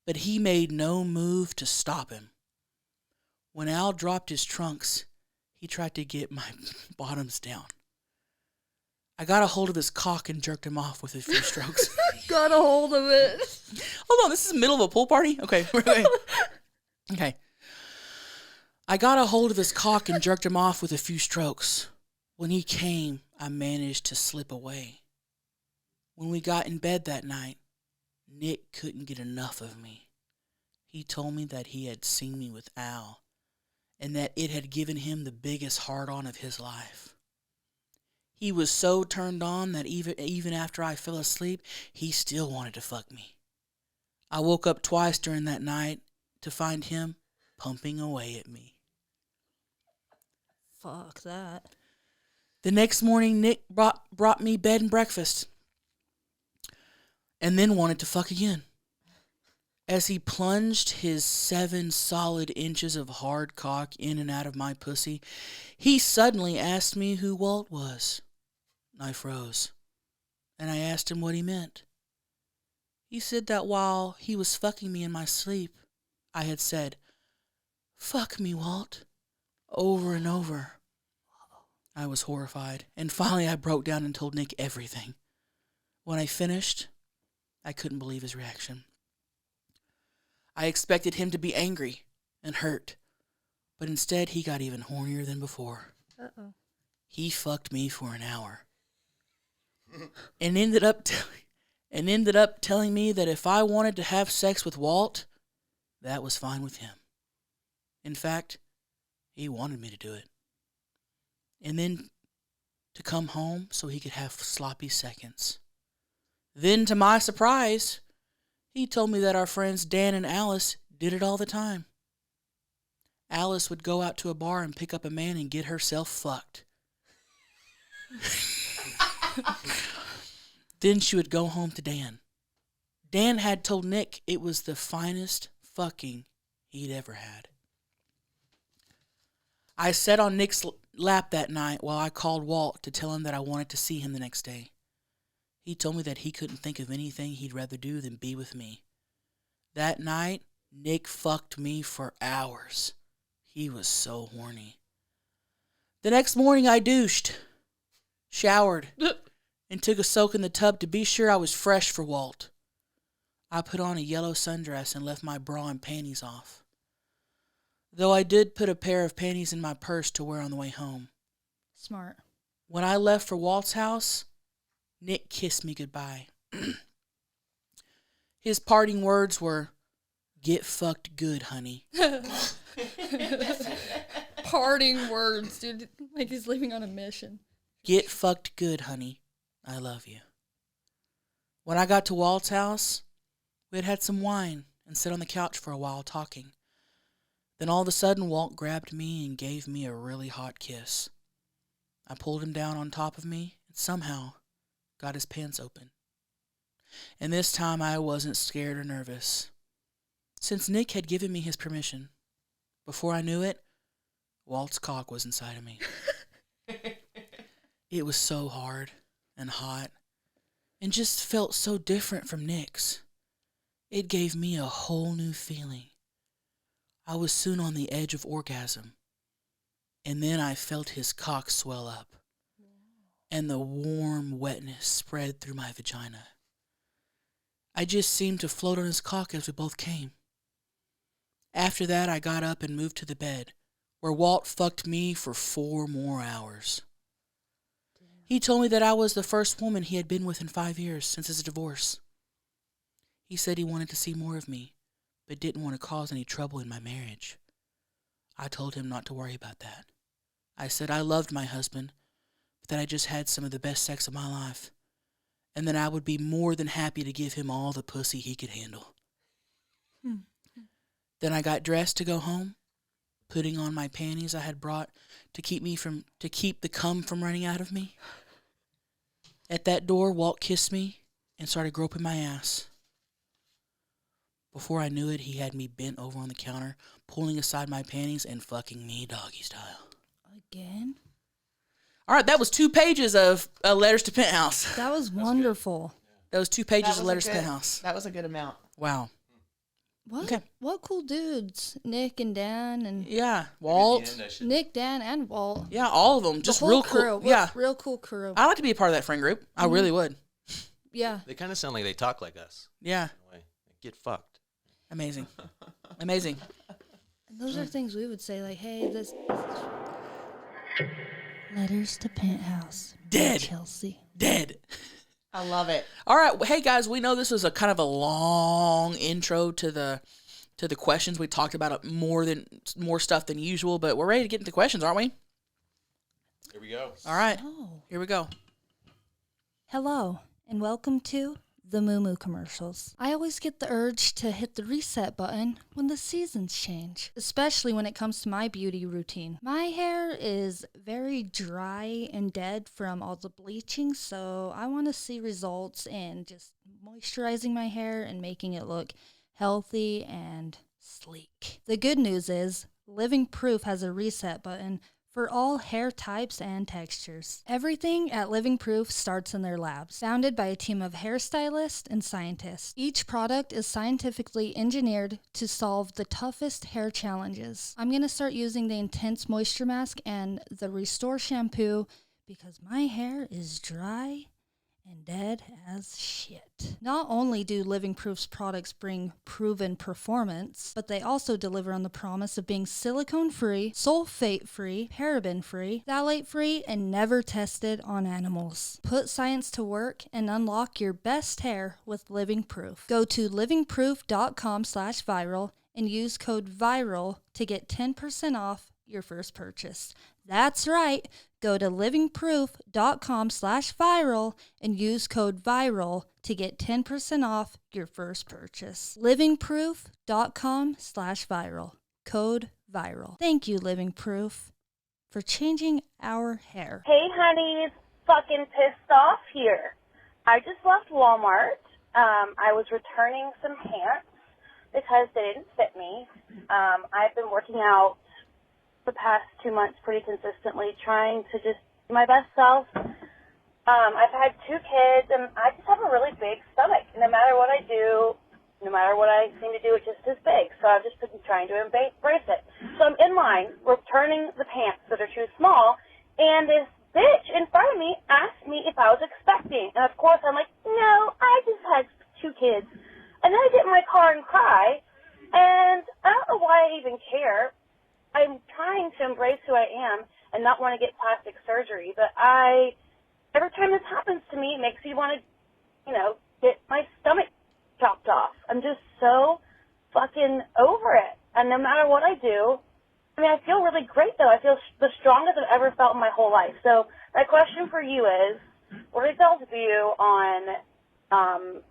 but he made no move to stop him. When Al dropped his trunks, he tried to get my bottoms down. I got a hold of his cock and jerked him off with a few strokes. Got a hold of it. Hold on, this is the middle of a pool party? Okay. Okay. I got a hold of his cock and jerked him off with a few strokes. When he came, I managed to slip away. When we got in bed that night, Nick couldn't get enough of me. He told me that he had seen me with Al, and that it had given him the biggest hard-on of his life. He was so turned on that even after I fell asleep, he still wanted to fuck me. I woke up twice during that night to find him pumping away at me. Fuck that. The next morning, Nick brought me bed and breakfast, and then wanted to fuck again. As he plunged his 7 solid inches of hard cock in and out of my pussy, he suddenly asked me who Walt was. I froze, and I asked him what he meant. He said that while he was fucking me in my sleep, I had said, "Fuck me, Walt," over and over. I was horrified, and finally I broke down and told Nick everything. When I finished, I couldn't believe his reaction. I expected him to be angry and hurt, but instead he got even hornier than before. Uh-oh. He fucked me for an hour and ended up telling me that if I wanted to have sex with Walt, that was fine with him. In fact, he wanted me to do it. And then to come home so he could have sloppy seconds. Then, to my surprise, he told me that our friends Dan and Alice did it all the time. Alice would go out to a bar and pick up a man and get herself fucked. Then she would go home to Dan. Dan had told Nick it was the finest fucking he'd ever had. I sat on Nick's lap that night while I called Walt to tell him that I wanted to see him the next day. He told me that he couldn't think of anything he'd rather do than be with me. That night, Nick fucked me for hours. He was so horny. The next morning I douched, showered, and took a soak in the tub to be sure I was fresh for Walt. I put on a yellow sundress and left my bra and panties off, though I did put a pair of panties in my purse to wear on the way home. Smart. When I left for Walt's house, Nick kissed me goodbye. His parting words were, "Get fucked good, honey." Parting words, dude. Like he's leaving on a mission. "Get fucked good, honey. I love you." When I got to Walt's house, we had had some wine and sat on the couch for a while talking. Then all of a sudden, Walt grabbed me and gave me a really hot kiss. I pulled him down on top of me and somehow got his pants open. And this time I wasn't scared or nervous, since Nick had given me his permission. Before I knew it, Walt's cock was inside of me. It was so hard and hot and just felt so different from Nick's. It gave me a whole new feeling. I was soon on the edge of orgasm, and then I felt his cock swell up. and the warm wetness spread through my vagina. I just seemed to float on his cock as we both came. After that, I got up and moved to the bed, where Walt fucked me for 4 more hours. He told me that I was the first woman he had been with in 5 years since his divorce. He said he wanted to see more of me, but didn't want to cause any trouble in my marriage. I told him not to worry about that. I said I loved my husband, but that I just had some of the best sex of my life, and that I would be more than happy to give him all the pussy he could handle. Then I got dressed to go home, putting on my panties I had brought to keep the cum from running out of me. At that door, Walt kissed me and started groping my ass. Before I knew it, he had me bent over on the counter, pulling aside my panties and fucking me doggy style. Again? All right, that was 2 pages of Letters to Penthouse. That was wonderful. That was 2 pages That of was a Letters to good- Penthouse. That was a good amount. Wow. What? Okay. What cool dudes? Nick and Dan and Yeah, Walt. Nick, Dan, and Walt. Yeah, all of them. Just the whole real crew. cool. Yeah, Real cool crew. I like to be a part of that friend group. I really would. Yeah. They kind of sound like they talk like us. Yeah, In a way. Get fucked. amazing, amazing. And those are things we would say, like, hey, this. Letters to Penthouse. Dead. Chelsea. Dead. I love it. All right, hey guys, we know this was a kind of a long intro to the questions. We talked about more stuff than usual, but we're ready to get into the questions, aren't we? Here we go. All right, Oh. here we go. Hello, and welcome to the Moo Moo commercials. I always get the urge to hit the reset button when the seasons change, especially when it comes to my beauty routine. My hair is very dry and dead from all the bleaching, so I want to see results in just moisturizing my hair and making it look healthy and sleek. The good news is Living Proof has a reset button for all hair types and textures. Everything at Living Proof starts in their labs, founded by a team of hairstylists and scientists. Each product is scientifically engineered to solve the toughest hair challenges. I'm going to start using the Intense Moisture Mask and the Restore Shampoo because my hair is dry and dead as shit. Not only do Living Proof's products bring proven performance, but they also deliver on the promise of being silicone-free, sulfate-free, paraben-free, phthalate-free, and never tested on animals. Put science to work and unlock your best hair with Living Proof. Go to livingproof.com/viral and use code VIRAL to get 10% off your first purchase. That's right. Go to livingproof.com/viral and use code VIRAL to get 10% off your first purchase. livingproof.com/viral. Code VIRAL. Thank you, Living Proof, for changing our hair. Hey, honeys, fucking pissed off here. I just left Walmart. I was returning some pants because they didn't fit me. I've been working out the past 2 months pretty consistently, trying to just be my best self. I've had 2 kids, and I just have a really big stomach. No matter what I do, no matter what I seem to do, it just is big. So I've just been trying to embrace it. So I'm in line, returning the pants that are too small, and this bitch in front of me asked me if I was expecting. And of course I'm like, no, I just had 2 kids. And then I get in my car and cry, and I don't know why I even care. I'm trying to embrace who I am and not want to get plastic surgery, but every time this happens to me, it makes me want to, get my stomach chopped off. I'm just so fucking over it. And no matter what I do, I feel really great, though. I feel the strongest I've ever felt in my whole life. So my question for you is, what are your thoughts view on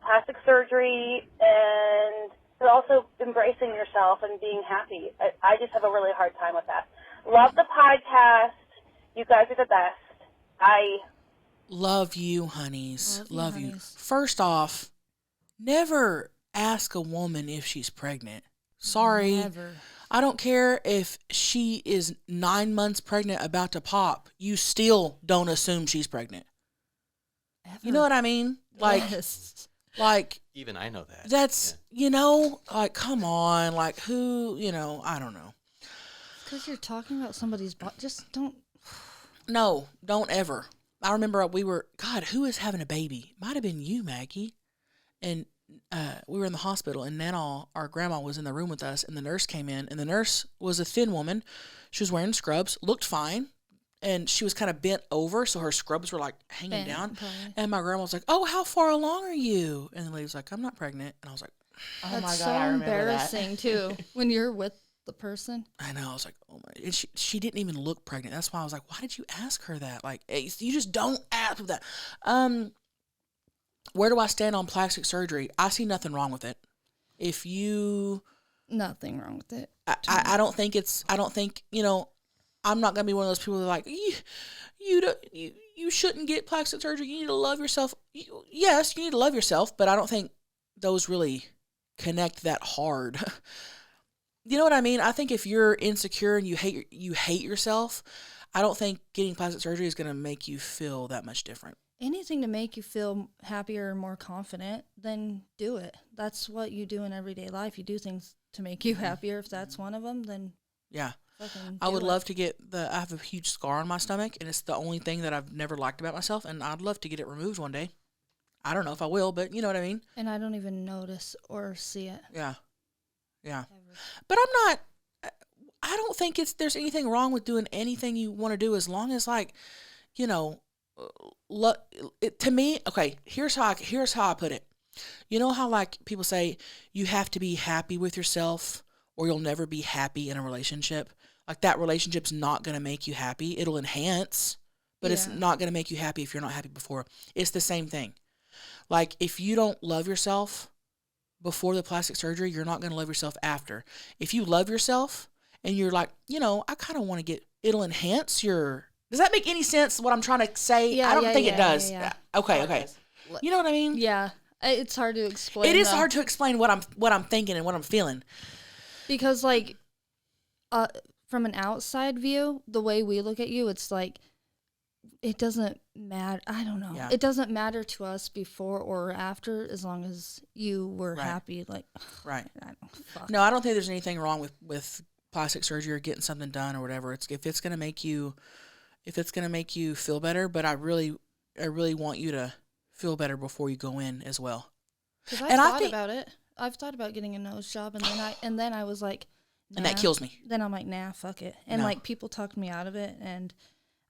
plastic surgery and but also embracing yourself and being happy? I just have a really hard time with that. Love the podcast. You guys are the best. I Love you, honeys. Love you. honeys. First off, never ask a woman if she's pregnant. Sorry. Never. I don't care if she is 9 months pregnant about to pop. You still don't assume she's pregnant. Ever. You know what I mean? Like, Yes. like Even I know that. that's, like, come on. Like, who, I don't know. Because you're talking about somebody's body. Just don't. No, don't ever. I remember God, who is having a baby? Might have been you, Maggie. And we were in the hospital, and Nana, our grandma, was in the room with us, and the nurse came in, and the nurse was a thin woman. She was wearing scrubs, looked fine, and she was kind of bent over, so her scrubs were like hanging down. Probably. And my grandma was like, "Oh, how far along are you?" And the lady was like, "I'm not pregnant." And I was like, Oh That's my God, so I remember embarrassing too when you're with the person. I know. I was like, "Oh my!" And she didn't even look pregnant. That's why I was like, "Why did you ask her that? Like, you just don't ask that." Where do I stand on plastic surgery? I see nothing wrong with it. If you, Nothing wrong with it. I don't think I'm not gonna be one of those people that are like you shouldn't get plastic surgery. You need to love yourself. Yes, you need to love yourself, but I don't think those really connect that hard. You know what I mean? I think if you're insecure and you hate yourself, I don't think getting plastic surgery is gonna make you feel that much different. Anything to make you feel happier and more confident, then do it. That's what you do in everyday life. You do things to make you happier. If that's one of them, then Yeah. fucking I do would it. love to get I have a huge scar on my stomach, and it's the only thing that I've never liked about myself, and I'd love to get it removed one day. I don't know if I will, but you know what I mean? And I don't even notice or see it. Yeah. Yeah. Ever. But I don't think there's anything wrong with doing anything you want to do as long as, like, you know, to me, okay, here's how I put it. You know how, like, people say you have to be happy with yourself or you'll never be happy in a relationship? Like, that relationship's not going to make you happy. It'll enhance, but it's Yeah. not going to make you happy if you're not happy before. It's the same thing. Like, if you don't love yourself before the plastic surgery, you're not going to love yourself after. If you love yourself and you're like, I kind of want to it'll enhance your... Does that make any sense, what I'm trying to say? Yeah, I don't yeah, think it yeah, does. yeah. Okay. You know what I mean? Yeah, it's hard to explain. It is though. hard to explain what I'm thinking and what I'm feeling. Because, like, from an outside view, the way we look at you, it's like it doesn't matter. I don't know. Yeah. It doesn't matter to us before or after, as long as you were Right. happy. Like, Right. fuck. No, I don't think there's anything wrong with plastic surgery or getting something done or whatever. If it's gonna make you feel better, but I really want you to feel better before you go in as well. Because I And I thought think- about it. I've thought about getting a nose job, and then I was like, nah. And that kills me. Then I'm like, nah, fuck it. And No. like, people talked me out of it, and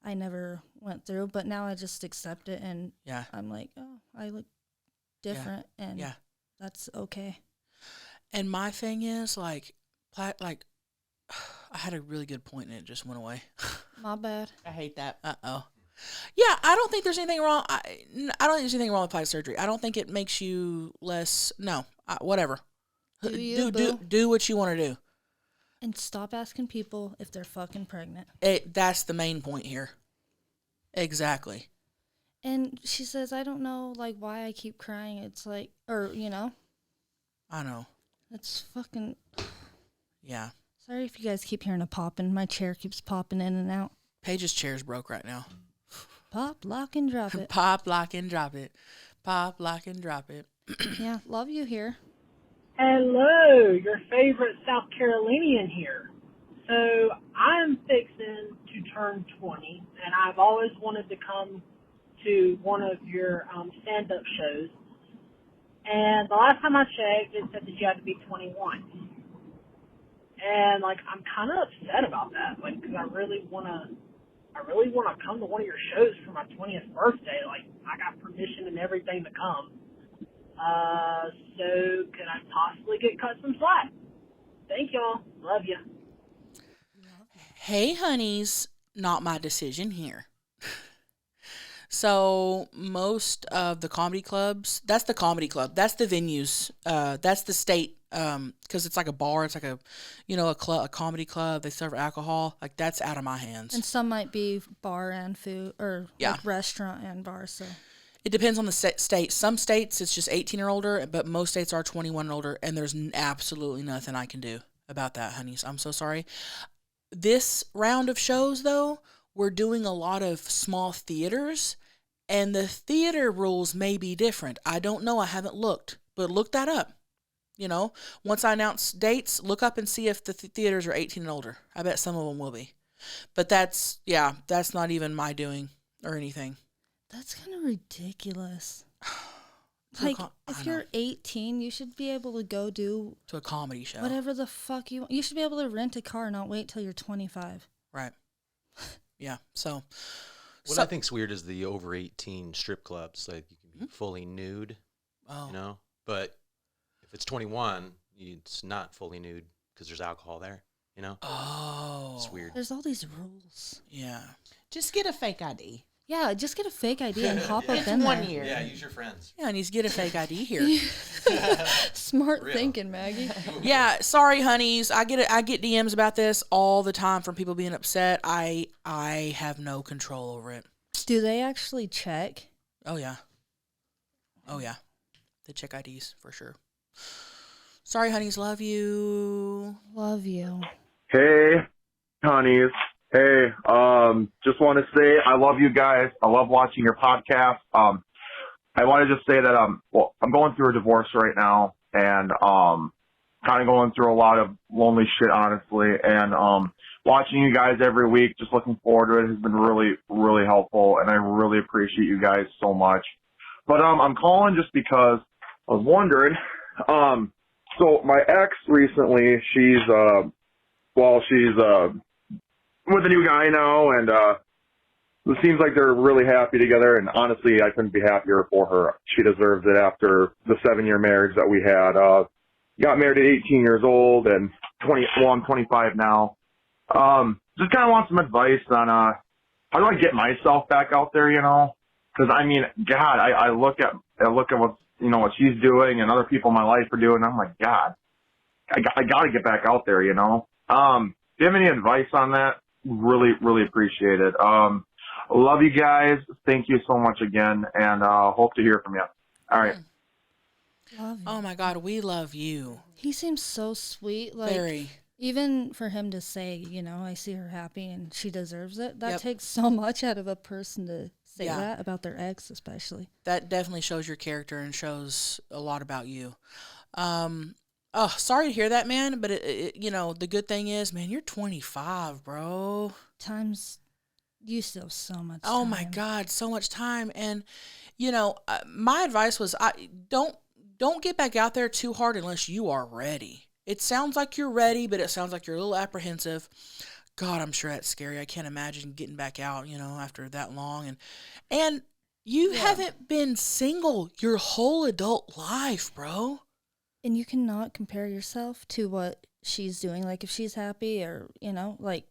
I never went through. But now I just accept it, and Yeah. I'm like, oh, I look different, and Yeah. that's okay. And my thing is, like, I had a really good point and it just went away. My bad. I hate that. Uh-oh. Yeah, I don't think there's anything wrong. I don't think there's anything wrong with plastic surgery. I don't think it makes you less. No, whatever. Do you, Do what you want to do. And stop asking people if they're fucking pregnant. That's the main point here. Exactly. And she says, I don't know, like, why I keep crying. It's like, or, I know. it's fucking... Yeah. Sorry if you guys keep hearing a popping. My chair keeps popping in and out. Paige's chair's broke right now. Pop, lock, and drop it. Pop, lock, and drop it. Pop, lock, and drop it. Yeah, love you here. Hello, your favorite South Carolinian here. So I'm fixing to turn 20, and I've always wanted to come to one of your stand-up shows. And the last time I checked, it said that you had to be 21. And like, I'm kind of upset about that, like, because I really want to come to one of your shows for my 20th birthday. Like, I got permission and everything to come. So could I possibly get cut some slack? Thank y'all. Love you. Hey, honeys, not my decision here. So most of the comedy clubs, that's the comedy club, that's the venues, that's the state, because it's like a bar, it's like a comedy club, they serve alcohol, like that's out of my hands. And some might be bar and food, or Yeah. like restaurant and bar, so. It depends on the state. Some states it's just 18 or older, but most states are 21 and older, and there's absolutely nothing I can do about that, honeys. I'm so sorry. This round of shows, though, we're doing a lot of small theaters, and the theater rules may be different. I don't know. I haven't looked, but look that up. Once I announce dates, look up and see if the theaters are 18 and older. I bet some of them will be. But that's not even my doing or anything. That's kind of ridiculous. To a Like, I if know. you're 18, you should be able to go do To a comedy show. whatever the fuck you want. You should be able to rent a car, not wait till you're 25. Right. Yeah. So. What I think's weird is the over 18 strip clubs. Like you can be fully nude, Oh. you know, but if it's 21, it's not fully nude because there's alcohol there. You know, Oh. it's weird. There's all these rules. Yeah. Just get a fake ID. Yeah, just get a fake ID and hop up It's in 1 there. year. Yeah, use your friends. Yeah, and he's get a fake ID here. Smart Real. thinking, Maggie. Yeah, sorry, honeys. I get it. I get DMs about this all the time from people being upset. I have no control over it. Do they actually check? Oh yeah. Oh yeah. They check IDs for sure. Sorry, honeys. Love you. Love you. Hey, honeys. Hey, just want to say I love you guys. I love watching your podcast. I want to just say that, I'm going through a divorce right now and, kind of going through a lot of lonely shit, honestly. And, watching you guys every week, just looking forward to it has been really, really helpful. And I really appreciate you guys so much. But, I'm calling just because I was wondering, so my ex recently, she's with a new guy now, and it seems like they're really happy together, and honestly, I couldn't be happier for her. She deserves it after the 7-year marriage that we had. Got married at 18 years old, and 25 now. Just kind of want some advice on how do I get myself back out there, you know? Because, I mean, God, I look at what's, you know, what she's doing and other people in my life are doing, and I'm like, God, I got to get back out there, you know? Do you have any advice on that? Really, really appreciate it. Love you guys. Thank you so much again, and hope to hear from you. All right. Love you. Oh my God, we love you. He seems so sweet. Like, Very. even for him to say, you know, I see her happy and she deserves it, that Yep. takes so much out of a person to say Yeah. that about their ex, especially. That definitely shows your character and shows a lot about you. Oh, sorry to hear that, man. But it, you know, the good thing is, man, you're 25, bro. You still have so much Oh time. my God, so much time. And you know, my advice was, don't get back out there too hard unless you are ready. It sounds like you're ready, but it sounds like you're a little apprehensive. God, I'm sure that's scary. I can't imagine getting back out, you know, after that long. And you haven't been single your whole adult life, bro. And you cannot compare yourself to what she's doing. Like, if she's happy or, you know, like,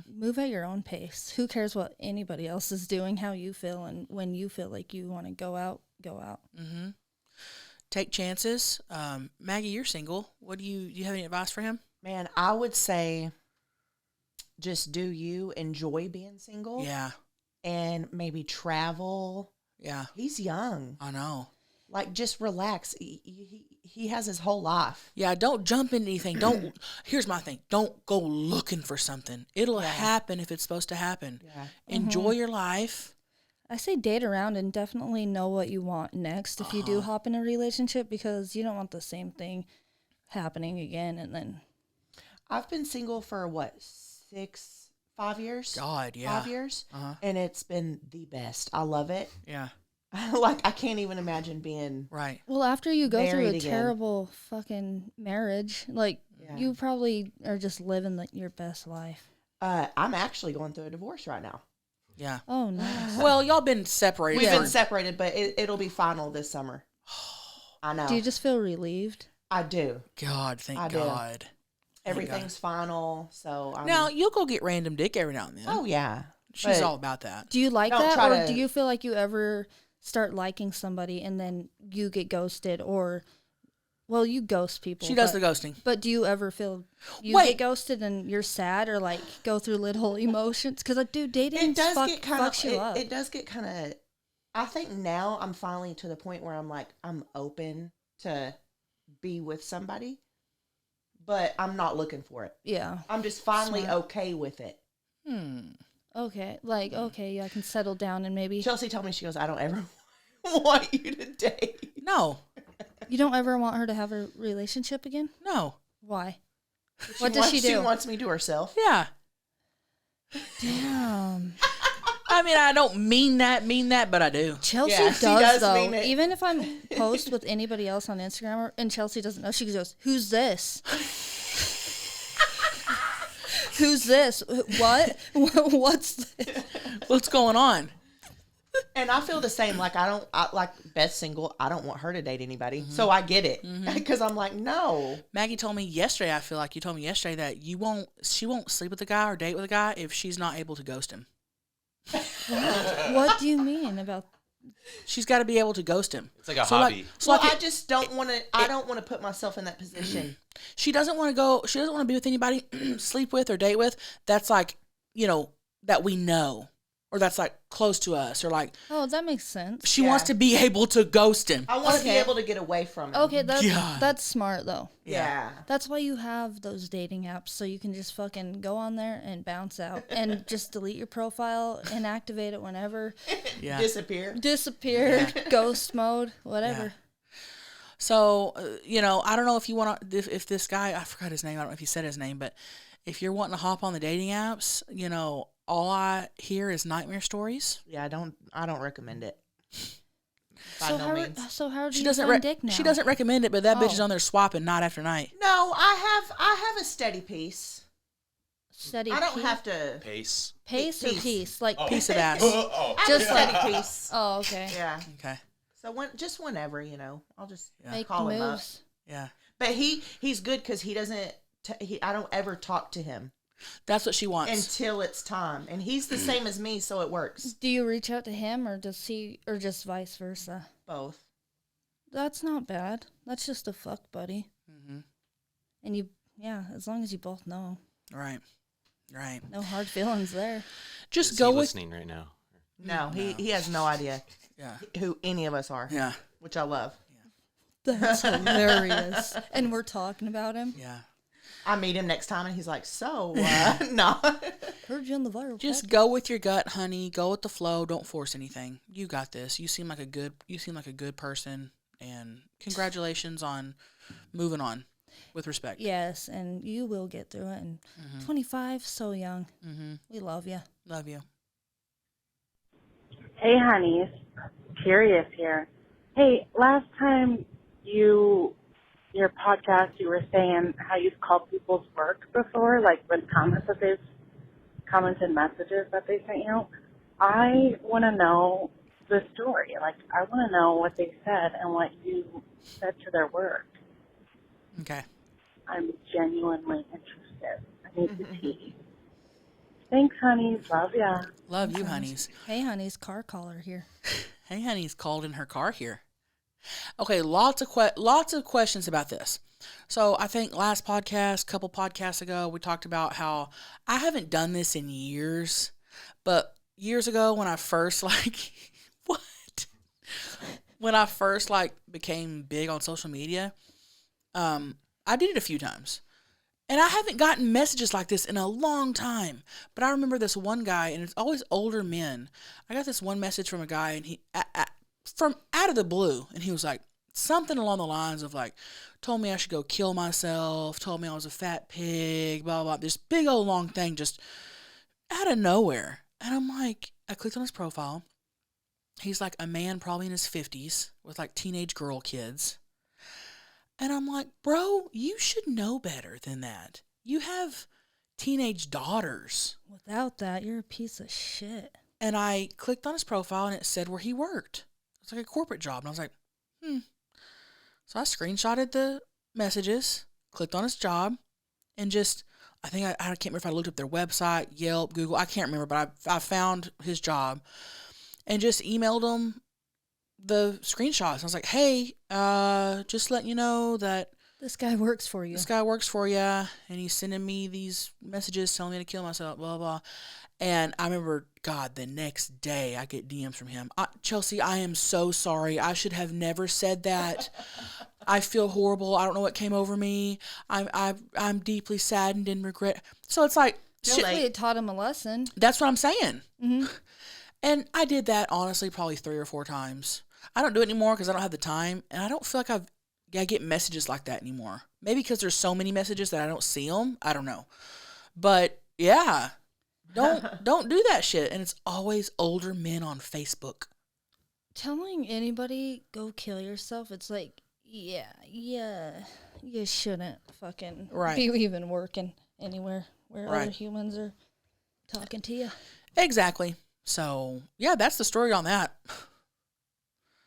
move at your own pace. Who cares what anybody else is doing, how you feel, and when you feel like you want to go out, go out. Mm-hmm. Take chances. Maggie, you're single. Do you have any advice for him? Man, I would say just do you. Enjoy being single. Yeah. And maybe travel. Yeah. He's young. I know. Like, just relax. He has his whole life. Yeah, don't jump into anything. Here's my thing. Don't go looking for something. It'll happen if it's supposed to happen. Yeah. Enjoy your life. I say date around and definitely know what you want next if you do hop in a relationship, because you don't want the same thing happening again. And then I've been single for 5 years? God, yeah. 5 years. Uh-huh. And it's been the best. I love it. Yeah. Like, I can't even imagine being Right. well, after you go through a married again. terrible fucking marriage, like, Yeah. you probably are just living your best life. I'm actually going through a divorce right now. Yeah. Oh, nice. Well, y'all been separated. We've for- been separated, but it'll be final this summer. I know. Do you just feel relieved? I do. God, thank I do. God. Everything's final, so I'm... Now, you'll go get random dick every now and then. Oh, yeah. She's but- all about that. Do you like Don't that, try or to- do you feel like you ever start liking somebody and then you get ghosted, or, well, you ghost people. She does but, the ghosting. But do you ever feel you Wait. get ghosted and you're sad, or like go through little emotions? Because, like, dude, dating It does get kind fucks you of... up. It does get kind of... I think now I'm finally to the point where I'm like, I'm open to be with somebody, but I'm not looking for it. Yeah. I'm just finally Smart. okay with it. Okay. Like, okay, I can settle down and maybe Chelcie told me, she goes, I don't ever want you to date. No. you don't ever want her to have a relationship again. No. Why? What does she do? She wants me to herself. Yeah. Damn. I mean, I don't mean that, but I do. Chelsea Yeah, she does, does though. mean it. Even if I'm post with anybody else on Instagram and Chelsea doesn't know, she goes, "Who's this? Who's this? What? What's this?" What's going on? And I feel the same. Like like Beth's single. I don't want her to date anybody. So I get it because I'm like, no. Maggie told me yesterday. I feel like you told me yesterday that she won't sleep with a guy or date with a guy if she's not able to ghost him. What do you mean about? She's got to be able to ghost him. It's like a hobby. I just don't want to. I don't want to put myself in that position. She doesn't want to go. She doesn't want to be with anybody, sleep with or date with. That's like, that we know, or that's like close to us, or like. Oh, that makes sense. She wants to be able to ghost him. I want to be able to get away from him. Okay, that's smart though. Yeah. That's why you have those dating apps, so you can just fucking go on there and bounce out and just delete your profile and activate it whenever. Yeah. Disappear. Ghost mode, whatever. Yeah. So, I don't know if you want to, if this guy, I forgot his name, I don't know if he said his name, but if you're wanting to hop on the dating apps, all I hear is nightmare stories. Yeah, I don't recommend it. So how do you find dick now? She doesn't recommend it, but that bitch is on there swapping night after night. No, I have a steady piece. Steady. I don't have to Pace or piece, like piece of ass. just steady piece. Oh, okay. Yeah. Okay. So whenever, I'll just make call him up. moves. Yeah. But he's good because he doesn't. I don't ever talk to him. That's what she wants until it's time, and he's the same as me, so it works. Do you reach out to him, or does he, or just vice versa? Both. That's not bad. That's just a fuck buddy. Mm-hmm. And as long as you both know. Right. No hard feelings there. Just go listening right now. No, he has no idea. Yeah. Who any of us are. Yeah. Which I love. Yeah. That's hilarious. And we're talking about him. Yeah. I meet him next time and he's like, so, no. Heard you on the viral. Just go with your gut, honey. Go with the flow. Don't force anything. You got this. You seem like a good person, and congratulations on moving on with respect. Yes, and you will get through it. And 25, so young. Mm-hmm. We love you. Love you. Hey, honeys. Curious here. Hey, last time your podcast, you were saying how you've called people's work before, like with commented messages that they sent you. I want to know the story. Like, I want to know what they said and what you said to their work. Okay. I'm genuinely interested. I need the tea. Thanks, honeys. Love ya. Love you, honeys. Hey, honeys. Car caller here. Hey, honeys called in her car here. Okay, lots of questions about this. So I think last podcast, couple podcasts ago, we talked about how I haven't done this in years, but years ago when I first became big on social media, I did it a few times. And I haven't gotten messages like this in a long time. But I remember this one guy, and it's always older men. I got this one message from a guy, and he from out of the blue, and he was like, something along the lines of like, told me I should go kill myself, told me I was a fat pig, blah, blah, blah. This big old long thing just out of nowhere. And I'm like, I clicked on his profile. He's like a man probably in his 50s with like teenage girl kids. And I'm like, bro, you should know better than that. You have teenage daughters. Without that, you're a piece of shit. And I clicked on his profile, and it said where he worked. It's like a corporate job. And I was like, So I screenshotted the messages, clicked on his job, and just, I can't remember if I looked up their website, Yelp, Google, I can't remember, but I found his job and just emailed him the screenshots. I was like, hey, just letting you know that this guy works for you. And he's sending me these messages telling me to kill myself, blah, blah. And I remember, God, the next day I get DMs from him. Chelsea, I am so sorry. I should have never said that. I feel horrible. I don't know what came over me. I'm deeply saddened and regret. So it's like, hopefully it taught him a lesson. That's what I'm saying. Mm-hmm. And I did that, honestly, probably 3 or 4 times. I don't do it anymore because I don't have the time. And I don't feel like I get messages like that anymore. Maybe because there's so many messages that I don't see them. I don't know. But, yeah. Don't do that shit. And it's always older men on Facebook. Telling anybody go kill yourself, it's like, yeah, you shouldn't fucking be even working anywhere where other humans are talking to you. Exactly. So, yeah, that's the story on that.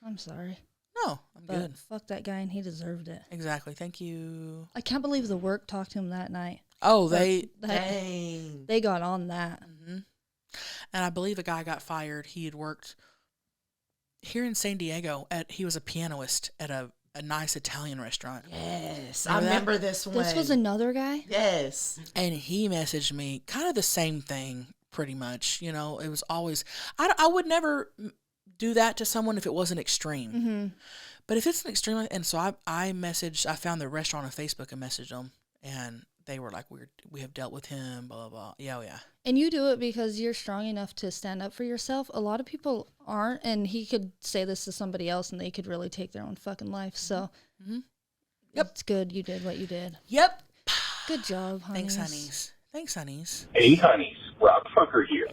I'm sorry. No, I'm good. Fuck that guy, and he deserved it. Exactly. Thank you. I can't believe the work talked to him that night. Oh, Dang. They got on that. Mm-hmm. And I believe a guy got fired. He had worked here in San Diego. He was a pianist at a nice Italian restaurant. Yes, I remember this one. This was another guy? Yes. And he messaged me kind of the same thing, pretty much. You know, it was always, I would never do that to someone if it wasn't extreme. Mm-hmm. But if it's an extreme, and so I found the restaurant on Facebook and messaged them, and they were like, we have dealt with him, blah, blah, blah. Yeah, yeah. And you do it because you're strong enough to stand up for yourself. A lot of people aren't, and he could say this to somebody else, and they could really take their own fucking life. So, Yep. It's good you did what you did. Yep. Good job, honeys. Thanks, honeys. Hey, honeys. Rob Fucker here.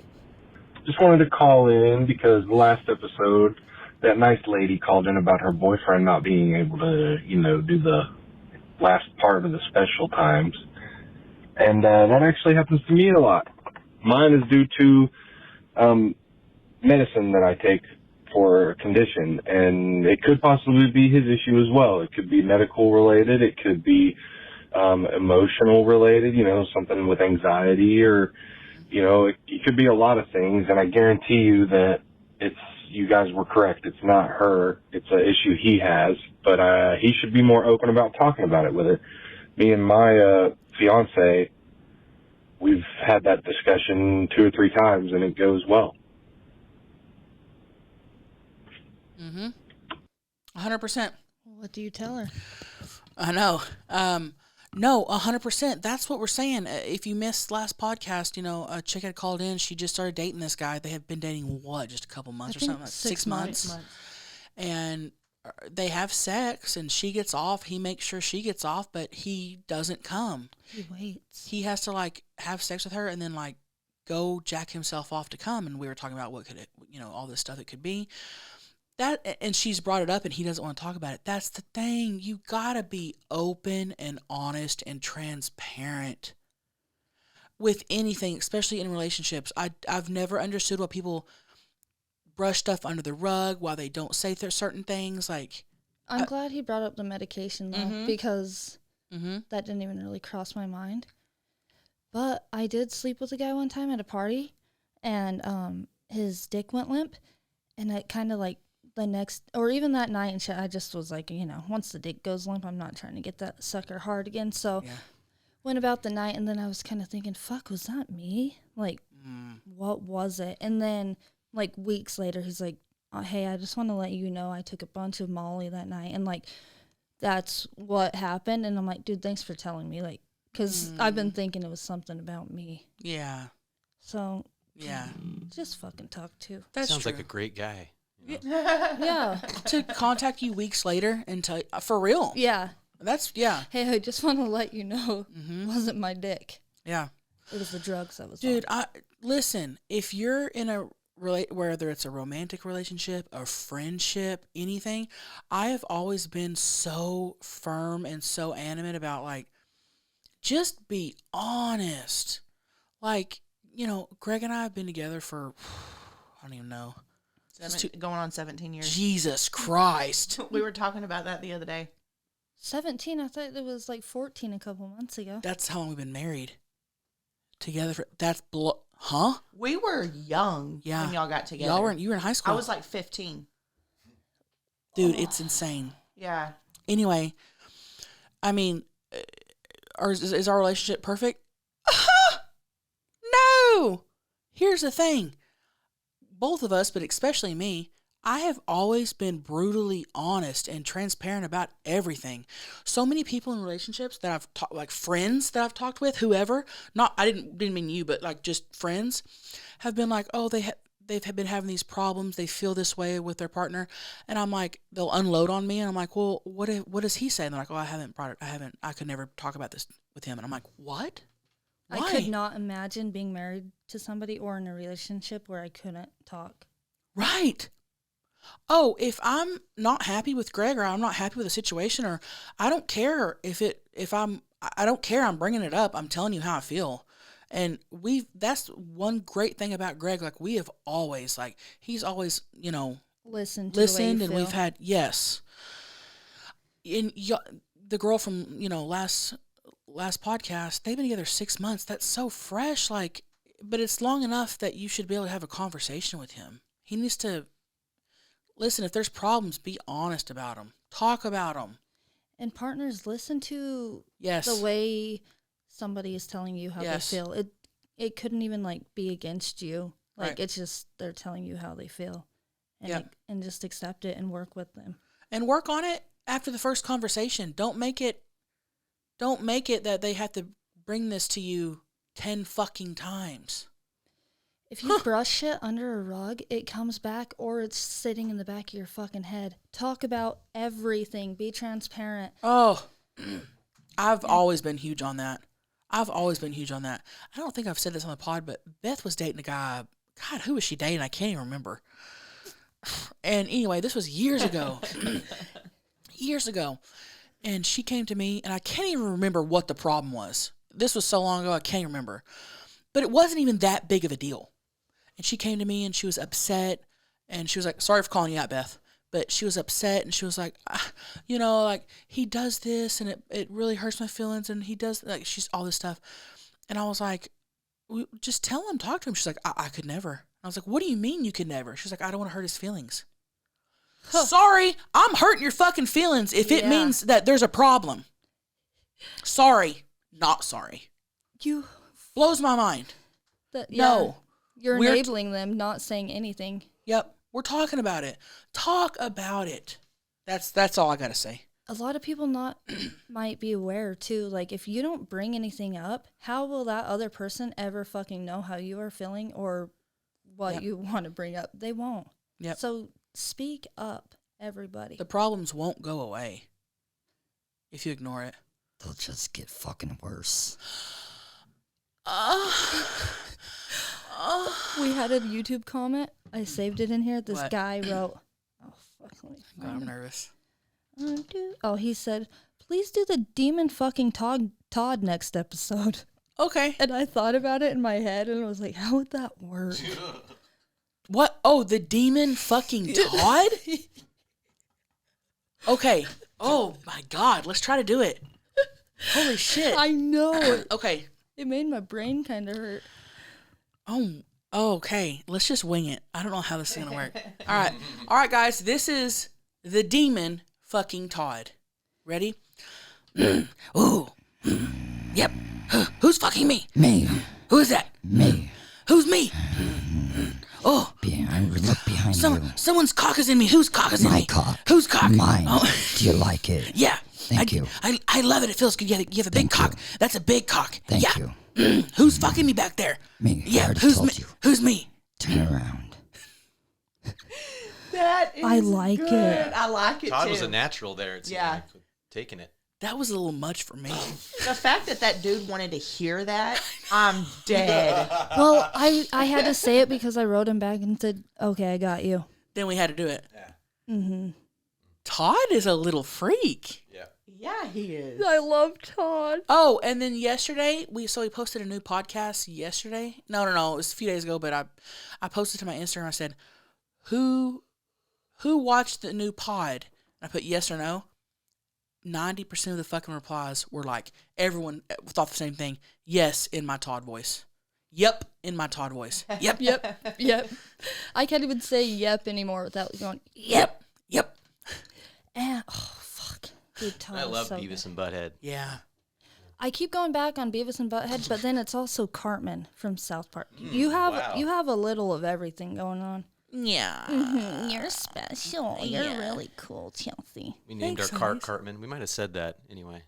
Just wanted to call in because the last episode, that nice lady called in about her boyfriend not being able to, do the last part of the special times. And that actually happens to me a lot. Mine is due to medicine that I take for a condition, and it could possibly be his issue as well. It could be medical related. It could be emotional related, something with anxiety, or, it could be a lot of things. And I guarantee you that you guys were correct. It's not her. It's an issue he has, but he should be more open about talking about it with her. Me and my fiance, we've had that discussion 2 or 3 times, and it goes well. 100%. What do you tell her? I know. No, 100%. That's what we're saying. If you missed last podcast, a chick had called in. She just started dating this guy. They have been dating, just a couple months or something? Like 6 months. And they have sex, and she gets off. He makes sure she gets off, but he doesn't come. He waits. He has to, have sex with her and then, go jack himself off to come. And we were talking about what could it, all this stuff it could be. And she's brought it up, and he doesn't want to talk about it. That's the thing. You gotta be open and honest and transparent with anything, especially in relationships. I've never understood why people brush stuff under the rug, why they don't say certain things. I'm glad he brought up the medication though, because that didn't even really cross my mind. But I did sleep with a guy one time at a party, and his dick went limp, and it kind of the next, or even that night and shit, I just was like, once the dick goes limp, I'm not trying to get that sucker hard again. So went about the night, and then I was kind of thinking, fuck, was that me? What was it? And then weeks later, he's like, hey, I just want to let you know I took a bunch of Molly that night, and that's what happened. And I'm like, dude, thanks for telling me, because I've been thinking it was something about me. Yeah. So yeah, just fucking talk to. That sounds like a great guy. Yeah. To contact you weeks later and tell you, for real. Yeah. Yeah. Hey, I just want to let you know, it wasn't my dick. Yeah. It was the drugs that was. Dude, listen, if you're in a whether it's a romantic relationship, a friendship, anything, I have always been so firm and so animate about just be honest. Greg and I have been together for, I don't even know. Going on 17 years. Jesus Christ. We were talking about that the other day. 17? I thought it was 14 a couple months ago. That's how long we've been married. Together for, huh? We were young when y'all got together. You were in high school. I was 15. Dude, it's insane. Yeah. Anyway, I mean, is our relationship perfect? No! Here's the thing. Both of us, but especially me, I have always been brutally honest and transparent about everything. So many people in relationships that I've talked, friends that I've talked with, whoever, I didn't mean you, but just friends, have been oh, they've been having these problems. They feel this way with their partner, and I'm they'll unload on me, and I'm well, what does he say? And they're oh, I could never talk about this with him, and I'm what? Why? I could not imagine being married to somebody or in a relationship where I couldn't talk. Right. Oh, if I'm not happy with Greg or I'm not happy with a situation, or I don't care I don't care. I'm bringing it up. I'm telling you how I feel. And that's one great thing about Greg. Like we have always, like, he's always, Listened and we've had, yes. And the girl from, last podcast, they've been together 6 months. That's so fresh. Like, but it's long enough that you should be able to have a conversation with him. He needs to listen. If there's problems, be honest about them. Talk about them. And partners, listen to Yes. the way somebody is telling you how Yes. they feel. It couldn't even be against you. Like Right. it's just they're telling you how they feel, and Yep. and just accept it and work with them. And work on it after the first conversation. Don't make it that they have to bring this to you 10 fucking times. If you brush shit under a rug, it comes back, or it's sitting in the back of your fucking head. Talk about everything. Be transparent. Oh, I've always been huge on that. I don't think I've said this on the pod, but Beth was dating a guy. God, who was she dating? I can't even remember. And anyway, this was years ago. Years ago. And she came to me, and I can't even remember what the problem was. This was so long ago, I can't remember. But it wasn't even that big of a deal. And she came to me, and she was upset. And she was like, sorry for calling you out, Beth. But she was upset, and she was like, he does this, and it really hurts my feelings, and he does, she's all this stuff. And I was like, just tell him, talk to him. She's like, I could never. I was like, what do you mean you could never? She's like, I don't want to hurt his feelings. Huh. Sorry, I'm hurting your fucking feelings if it means that there's a problem. Sorry, not sorry. You blows my mind. No. You're enabling them, not saying anything. Yep. We're talking about it. Talk about it. That's all I got to say. A lot of people might be aware, too. Like, if you don't bring anything up, how will that other person ever fucking know how you are feeling or what you want to bring up? They won't. Yep. So speak up, everybody. The problems won't go away if you ignore it. They'll just get fucking worse. We had a YouTube comment. I saved it in here. This What? guy wrote, I'm nervous. He said, please do the demon fucking Todd next episode. Okay. And I thought about it in my head and I was like, how would that work? What? Oh, the demon fucking Todd? Okay. Oh my God. Let's try to do it. Holy shit. I know. Okay. It made my brain kind of hurt. Oh, okay. Let's just wing it. I don't know how this is going to work. All right, guys. This is the demon fucking Todd. Ready? Ooh. Yep. Who's fucking me? Me. Who is that? Me. Who's me? Oh. I look behind you. Someone's cock is in me. Whose cock is in me? My cock. Whose cock? Mine. Oh. Do you like it? Yeah. Thank you. I love it. It feels good. You have a big cock. That's a big cock. Thank yeah. you. Who's fucking me back there? Me. Yeah. I already Who's told me? you. Who's me? Turn around. That is I like good. it. I like it Todd too. was a natural there. It seemed like, taking it. That was a little much for me. The fact that dude wanted to hear that, I'm dead. Well, I had to say it because I wrote him back and said, okay, I got you. Then we had to do it. Yeah. Mm-hmm. Todd is a little freak. Yeah. Yeah, he is. I love Todd. Oh, and then yesterday we posted a new podcast yesterday. No, it was a few days ago, but I posted to my Instagram. I said, who watched the new pod? And I put yes or no. 90% of the fucking replies were like, everyone thought the same thing. Yes, in my Todd voice. Yep, in my Todd voice. Yep. Yep. I can't even say yep anymore without going, Yep. and, oh, fuck. Dude, Todd I love so Beavis good. and Butthead. Yeah. I keep going back on Beavis and Butthead, but then it's also Cartman from South Park. You have a little of everything going on. Yeah. Mm-hmm. You're special. You're really cool, Chelsea. We named Thanks, our cart honey. Cartman. We might have said that anyway.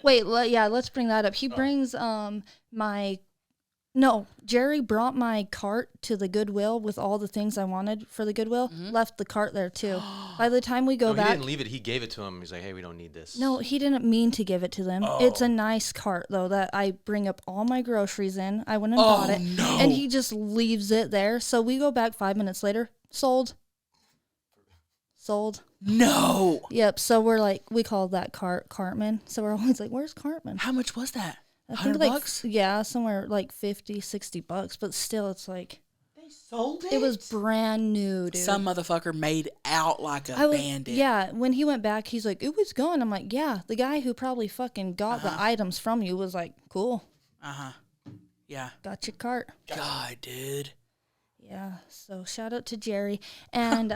Wait, let's bring that up. He brings my No, Jerry brought my cart to the Goodwill with all the things I wanted for the Goodwill. Left the cart there too. By the time we go He back, didn't leave it. He gave it to him. He's like, hey, we don't need this. no, he didn't mean to give it to them. Oh. It's a nice cart though that I bring up all my groceries in. I went and bought it, and he just leaves it there. So we go back 5 minutes later. Sold. No. Yep. So we're like, we call that cart Cartman. So we're always like, where's Cartman? How much was that? I think $100? Yeah, somewhere like $50-$60, but still, it's like They sold it? it was brand new, dude. Some motherfucker made out like a bandit. Yeah, when he went back, he's like, it was gone. I'm like, yeah, the guy who probably fucking got the items from you was like, cool. Yeah. Got your cart. God, dude. Yeah, so shout out to Jerry. And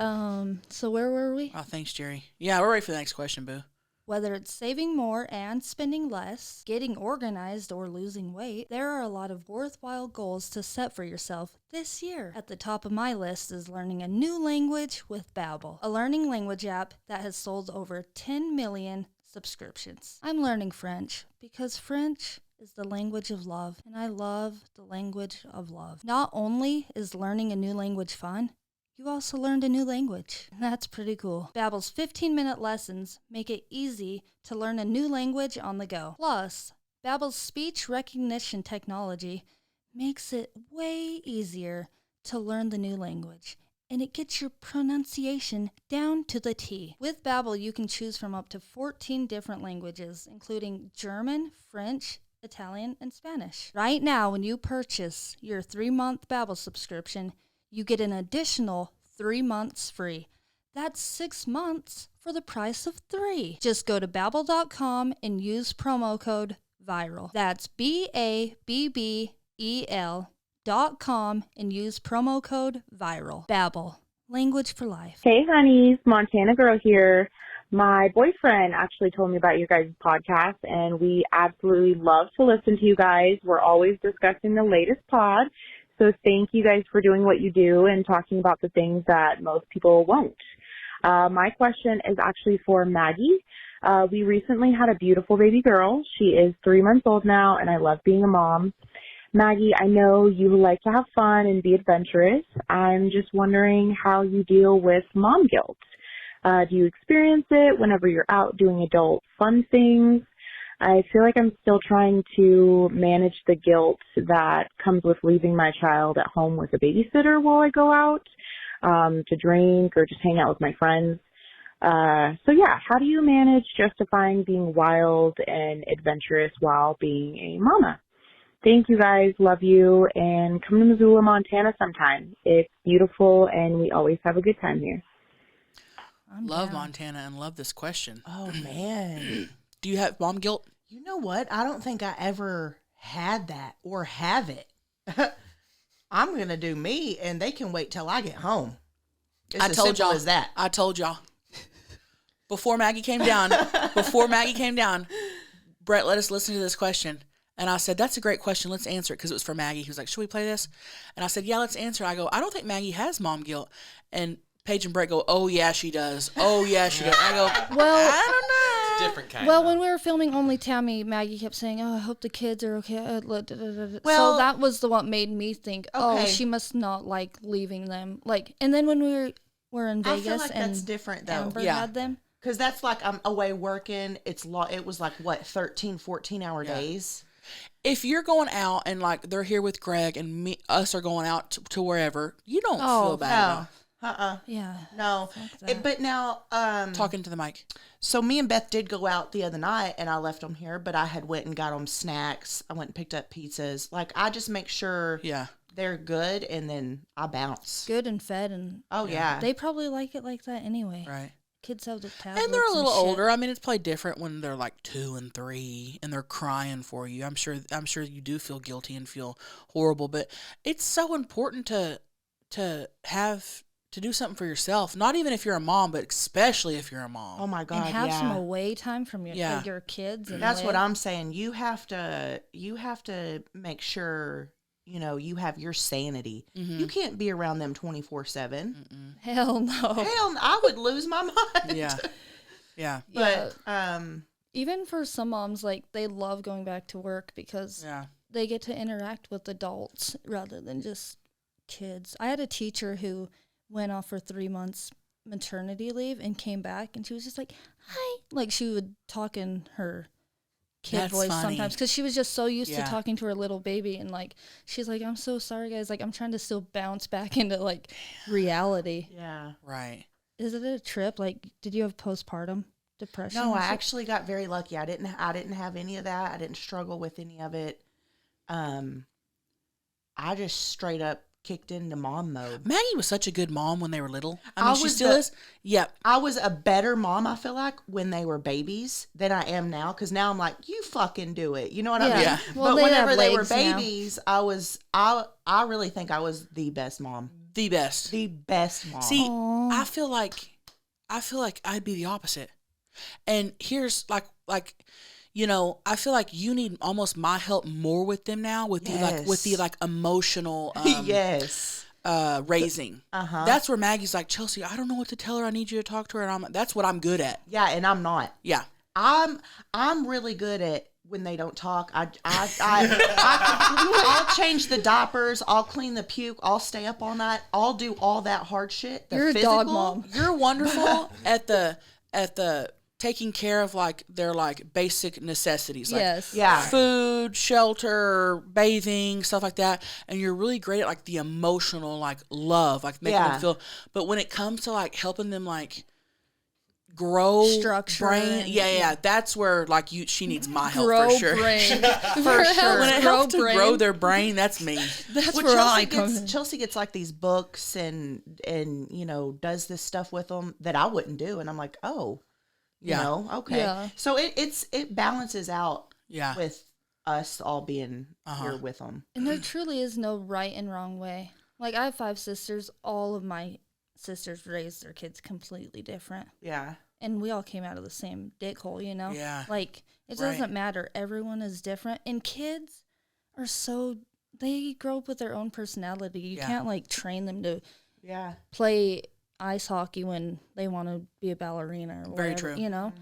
so where were we? Oh, thanks, Jerry. Yeah, we're ready for the next question, boo. Whether it's saving more and spending less, getting organized, or losing weight, there are a lot of worthwhile goals to set for yourself this year. At the top of my list is learning a new language with Babbel, a learning language app that has sold over 10 million subscriptions. I'm learning French because French is the language of love, and I love the language of love. Not only is learning a new language fun, you also learned a new language. That's pretty cool. Babbel's 15-minute lessons make it easy to learn a new language on the go. Plus, Babbel's speech recognition technology makes it way easier to learn the new language, and it gets your pronunciation down to the T. With Babbel, you can choose from up to 14 different languages, including German, French, Italian, and Spanish. Right now, when you purchase your 3-month Babbel subscription, you get an additional 3 months free. That's 6 months for the price of 3. Just go to Babbel.com and use promo code VIRAL. That's BABBEL.com and use promo code VIRAL. Babbel, language for life. Hey, honeys, Montana Girl here. My boyfriend actually told me about your guys' podcast, and we absolutely love to listen to you guys. We're always discussing the latest pod. So thank you guys for doing what you do and talking about the things that most people won't. My question is actually for Maggie. We recently had a beautiful baby girl. She is 3 months old now, and I love being a mom. Maggie, I know you like to have fun and be adventurous. I'm just wondering how you deal with mom guilt. Do you experience it whenever you're out doing adult fun things? I feel like I'm still trying to manage the guilt that comes with leaving my child at home with a babysitter while I go out to drink or just hang out with my friends. So yeah, how do you manage justifying being wild and adventurous while being a mama? Thank you guys. Love you. And come to Missoula, Montana sometime. It's beautiful and we always have a good time here. Love Montana and love this question. Oh, man. Do you have mom guilt? You know what? I don't think I ever had that or have it. I'm going to do me, and they can wait till I get home. It's I as told simple y'all. as that. I told y'all. Before Maggie came down, Brett let us listen to this question. And I said, that's a great question. Let's answer it because it was for Maggie. He was like, should we play this? And I said, yeah, let's answer it. I go, I don't think Maggie has mom guilt. And Paige and Brett go, oh, yeah, she does. Oh, yeah, she does. I go, Well, I don't know. Different kind. Well, when we were filming Only Tammy, Maggie kept saying, oh, I hope the kids are okay. Well, so that was the one made me think, oh, okay. she must not like leaving them. Like, and then when we were in Vegas I feel like and that's different, though. Amber Yeah. had them. Because that's like I'm away working. It was like, what, 13, 14-hour days? If you're going out and like they're here with Greg and us are going out to wherever, you don't feel bad about Yeah. No. But now, talking to the mic. So me and Beth did go out the other night, and I left them here, but I had went and got them snacks. I went and picked up pizzas. Like, I just make sure they're good, and then I bounce. Good and fed. And they probably like it like that anyway. Right. Kids have the tablets. And they're a little shit. older. I mean, it's probably different when they're like 2 and 3 and they're crying for you. I'm sure you do feel guilty and feel horrible, but it's so important to do something for yourself. Not even if you're a mom, but especially if you're a mom. Oh my God! And have some away time from your kids. And that's what I'm saying. You have to make sure you have your sanity. Mm-hmm. You can't be around them 24/7. Hell no. I would lose my mind. Yeah. But even for some moms, like they love going back to work because they get to interact with adults rather than just kids. I had a teacher who went off for 3 months maternity leave and came back, and she was just like, hi. Like, she would talk in her kid That's voice funny. sometimes because she was just so used to Yeah. talking to her little baby, and like she's like, I'm so sorry guys, like I'm trying to still bounce back into like reality. Yeah. Right. Is it a trip? Like, did you have postpartum depression? No, or I something? actually got very lucky. I didn't have any of that. I didn't struggle with any of it. I just straight up kicked into mom mode. Maggie was such a good mom when they were little. I mean, she was still is. Yep. I was a better mom, I feel like, when they were babies than I am now. Because now I'm like, you fucking do it. You know what I mean? Yeah. Well, but they whenever have they were legs now. babies, I really think I was the best mom. The best. The best mom. See, Aw. I feel like I'd be the opposite. And here's like you know, I feel like you need almost my help more with them now with the emotional yes. Raising. Uh-huh. That's where Maggie's like, Chelsea, I don't know what to tell her. I need you to talk to her. And that's what I'm good at. Yeah, and I'm not. Yeah. I'm really good at when they don't talk. I'll change the diapers. I'll clean the puke. I'll stay up all night. I'll do all that hard shit. The You're a physical, dog mom. You're wonderful at the taking care of like their like basic necessities. Like Yes. Yeah. food, shelter, bathing, stuff like that. And you're really great at like the emotional like love, like making Yeah. them feel. But when it comes to like helping them like grow Structure brain, and- yeah, that's where like she needs my help Grow for sure. brain. For sure. When it Grow helps to brain. grow their brain, that's me. That's Well, where I come in. Chelsea gets like these books and you know does this stuff with them that I wouldn't do, and I'm like, oh, you Yeah. know, okay. Yeah. So it balances out Yeah. with us all being Uh-huh. here with them. And there truly is no right and wrong way. Like, I have 5 sisters. All of my sisters raised their kids completely different. Yeah. And we all came out of the same dick hole, you know? Yeah. Like, it Right. doesn't matter. Everyone is different. And kids are so, they grow up with their own personality. You Yeah. can't, like, train them to Yeah. play ice hockey when they want to be a ballerina or Very whatever, true. you know?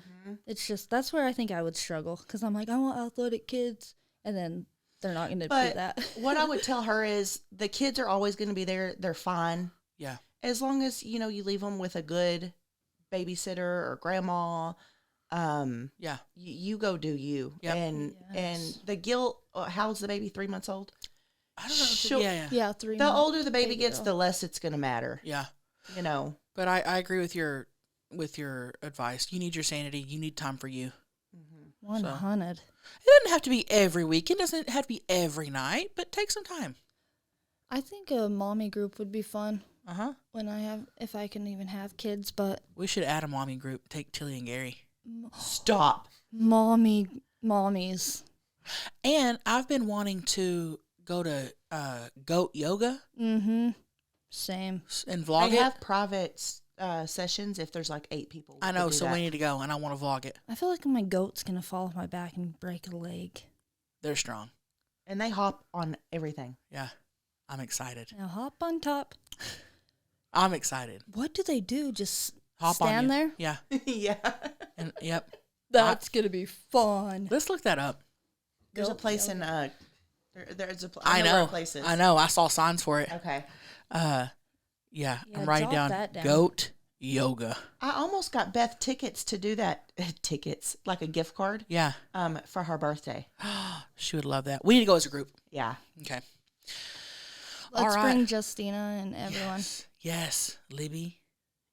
It's just, that's where I think I would struggle. Because I'm like, I want athletic kids. And then they're not going to do But that. what I would tell her is the kids are always going to be there. They're fine. Yeah. As long as, you know, you leave them with a good babysitter or grandma. Yeah. You go do you. Yep. And Yes. the guilt, how's the baby, 3 months old? I don't know. She'll- Yeah. Yeah, 3 The months. older the baby gets, girl. the less it's going to matter. Yeah. You know. But I agree with your advice. You need your sanity. You need time for you. 100. It doesn't have to be every week. It doesn't have to be every night, but take some time. I think a mommy group would be fun Uh-huh. if I can even have kids, but We should add a mommy group. Take Tilly and Gary. Stop. mommies. And I've been wanting to go to goat yoga Mm-hmm. Same. and vlog They it. have private sessions if there's like 8 people. I to know, do so that. we need to go, and I want to vlog it. I feel like my goat's gonna fall off my back and break a leg. They're strong. And they hop on everything. Yeah. I'm excited. Now hop on top. I'm excited. What do they do? Just Hop on stand you. there? Yeah. Yeah. And yep. That's gonna be fun. Let's look that up. There's a Goat place yoga. in there's a I where know. a place is. I know. I saw signs for it. Okay. Yeah, Yeah, I'm writing jot down, that down. goat yoga. I almost got Beth tickets to do that. Tickets, like a gift card. Yeah. For her birthday. She would love that. We need to go as a group. Yeah. Okay. Let's All right. bring Justina and everyone. Yes. Libby.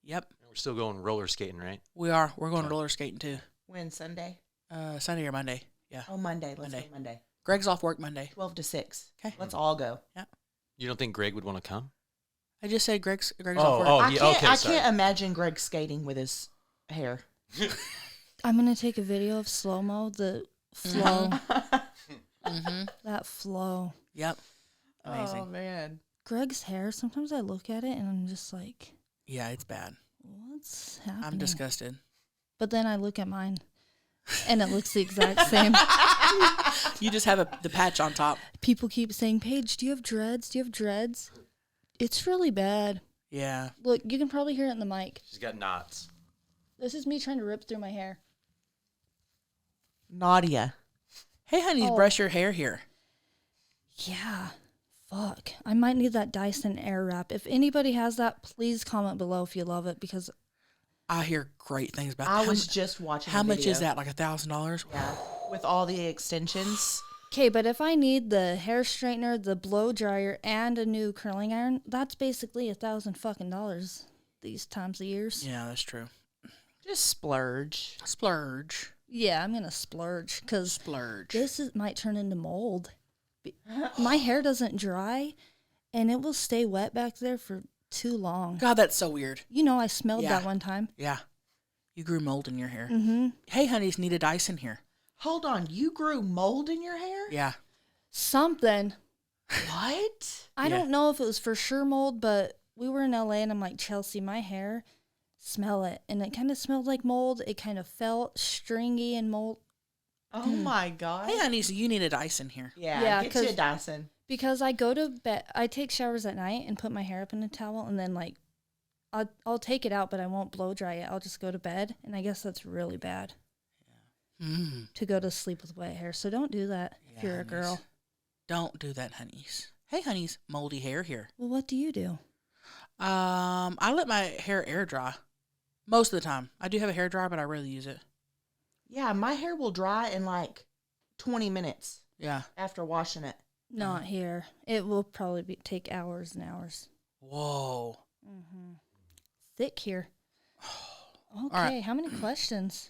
Yep. We're still going roller skating, right? We are. We're going roller skating too. When Sunday? Sunday or Monday. Yeah. Oh, Monday. Let's Monday. go Monday. Greg's off work Monday. 12 to 6. Okay. Let's all go. You don't think Greg would want to come? I just said Greg's Oh, off work. oh. I yeah, can't. okay, I sorry. can't imagine Greg skating with his hair. I'm gonna take a video of slow mo. The flow. Mm-hmm. That flow. Yep. Amazing. Oh man. Greg's hair. Sometimes I look at it and I'm just like, Yeah, it's bad. what's happening? I'm disgusted. But then I look at mine, and it looks the exact same. You just have the patch on top. People keep saying, Paige, do you have dreads? Do you have dreads? It's really bad. Yeah. Look, you can probably hear it in the mic. She's got knots. This is me trying to rip through my hair. Nadia. Hey, honey, Oh. brush your hair here. Yeah. Fuck. I might need that Dyson Airwrap. If anybody has that, please comment below if you love it because I hear great things about it. I was just watching How a much video. is that? Like $1,000? Yeah. With all the extensions. okay, but if I need the hair straightener, the blow dryer, and a new curling iron, that's basically $1,000 fucking dollars these times of years. Yeah, that's true. Just splurge. Splurge. Yeah, I'm gonna splurge because Splurge. might turn into mold. My hair doesn't dry, and it will stay wet back there for too long. God, that's so weird. You know, I smelled Yeah. that one time. Yeah. You grew mold in your hair. Mm-hmm. Hey, honeys, need a Dyson here. Hold on, you grew mold in your hair? Yeah. Something. What? I don't know if it was for sure mold, but we were in LA, and I'm like, Chelsea, my hair, smell it. And it kind of smelled like mold. It kind of felt stringy and mold. Oh my God. Hey, honeys, you need a Dyson here. Yeah, get you a Dyson. Because I go to bed, I take showers at night and put my hair up in a towel, and then like, I'll take it out, but I won't blow dry it. I'll just go to bed, and I guess that's really bad. To go to sleep with wet hair. So don't do that if you're a girl. Don't do that, honeys. Hey, honeys, moldy hair here. Well, what do you do? I let my hair air dry most of the time. I do have a hair dryer, but I rarely use it. Yeah, my hair will dry in like 20 minutes. Yeah. After washing it. Not here. It will probably take hours and hours. Whoa. Mm-hmm. Thick here. Okay, right. how many questions?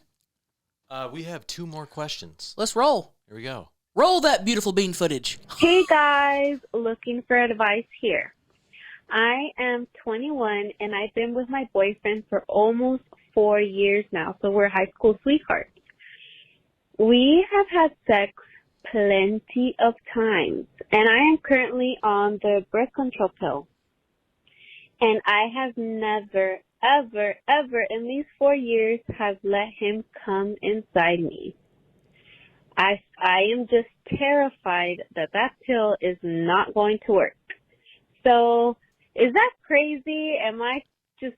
We have 2 more questions. Let's roll. Here we go. Roll that beautiful bean footage. Hey guys, looking for advice here. I am 21 and I've been with my boyfriend for almost 4 years now, so we're high school sweethearts. We have had sex plenty of times, and I am currently on the birth control pill. And I have never, ever, ever in these 4 years have let him come inside me. I am just terrified that pill is not going to work. So, is that crazy? Am I just,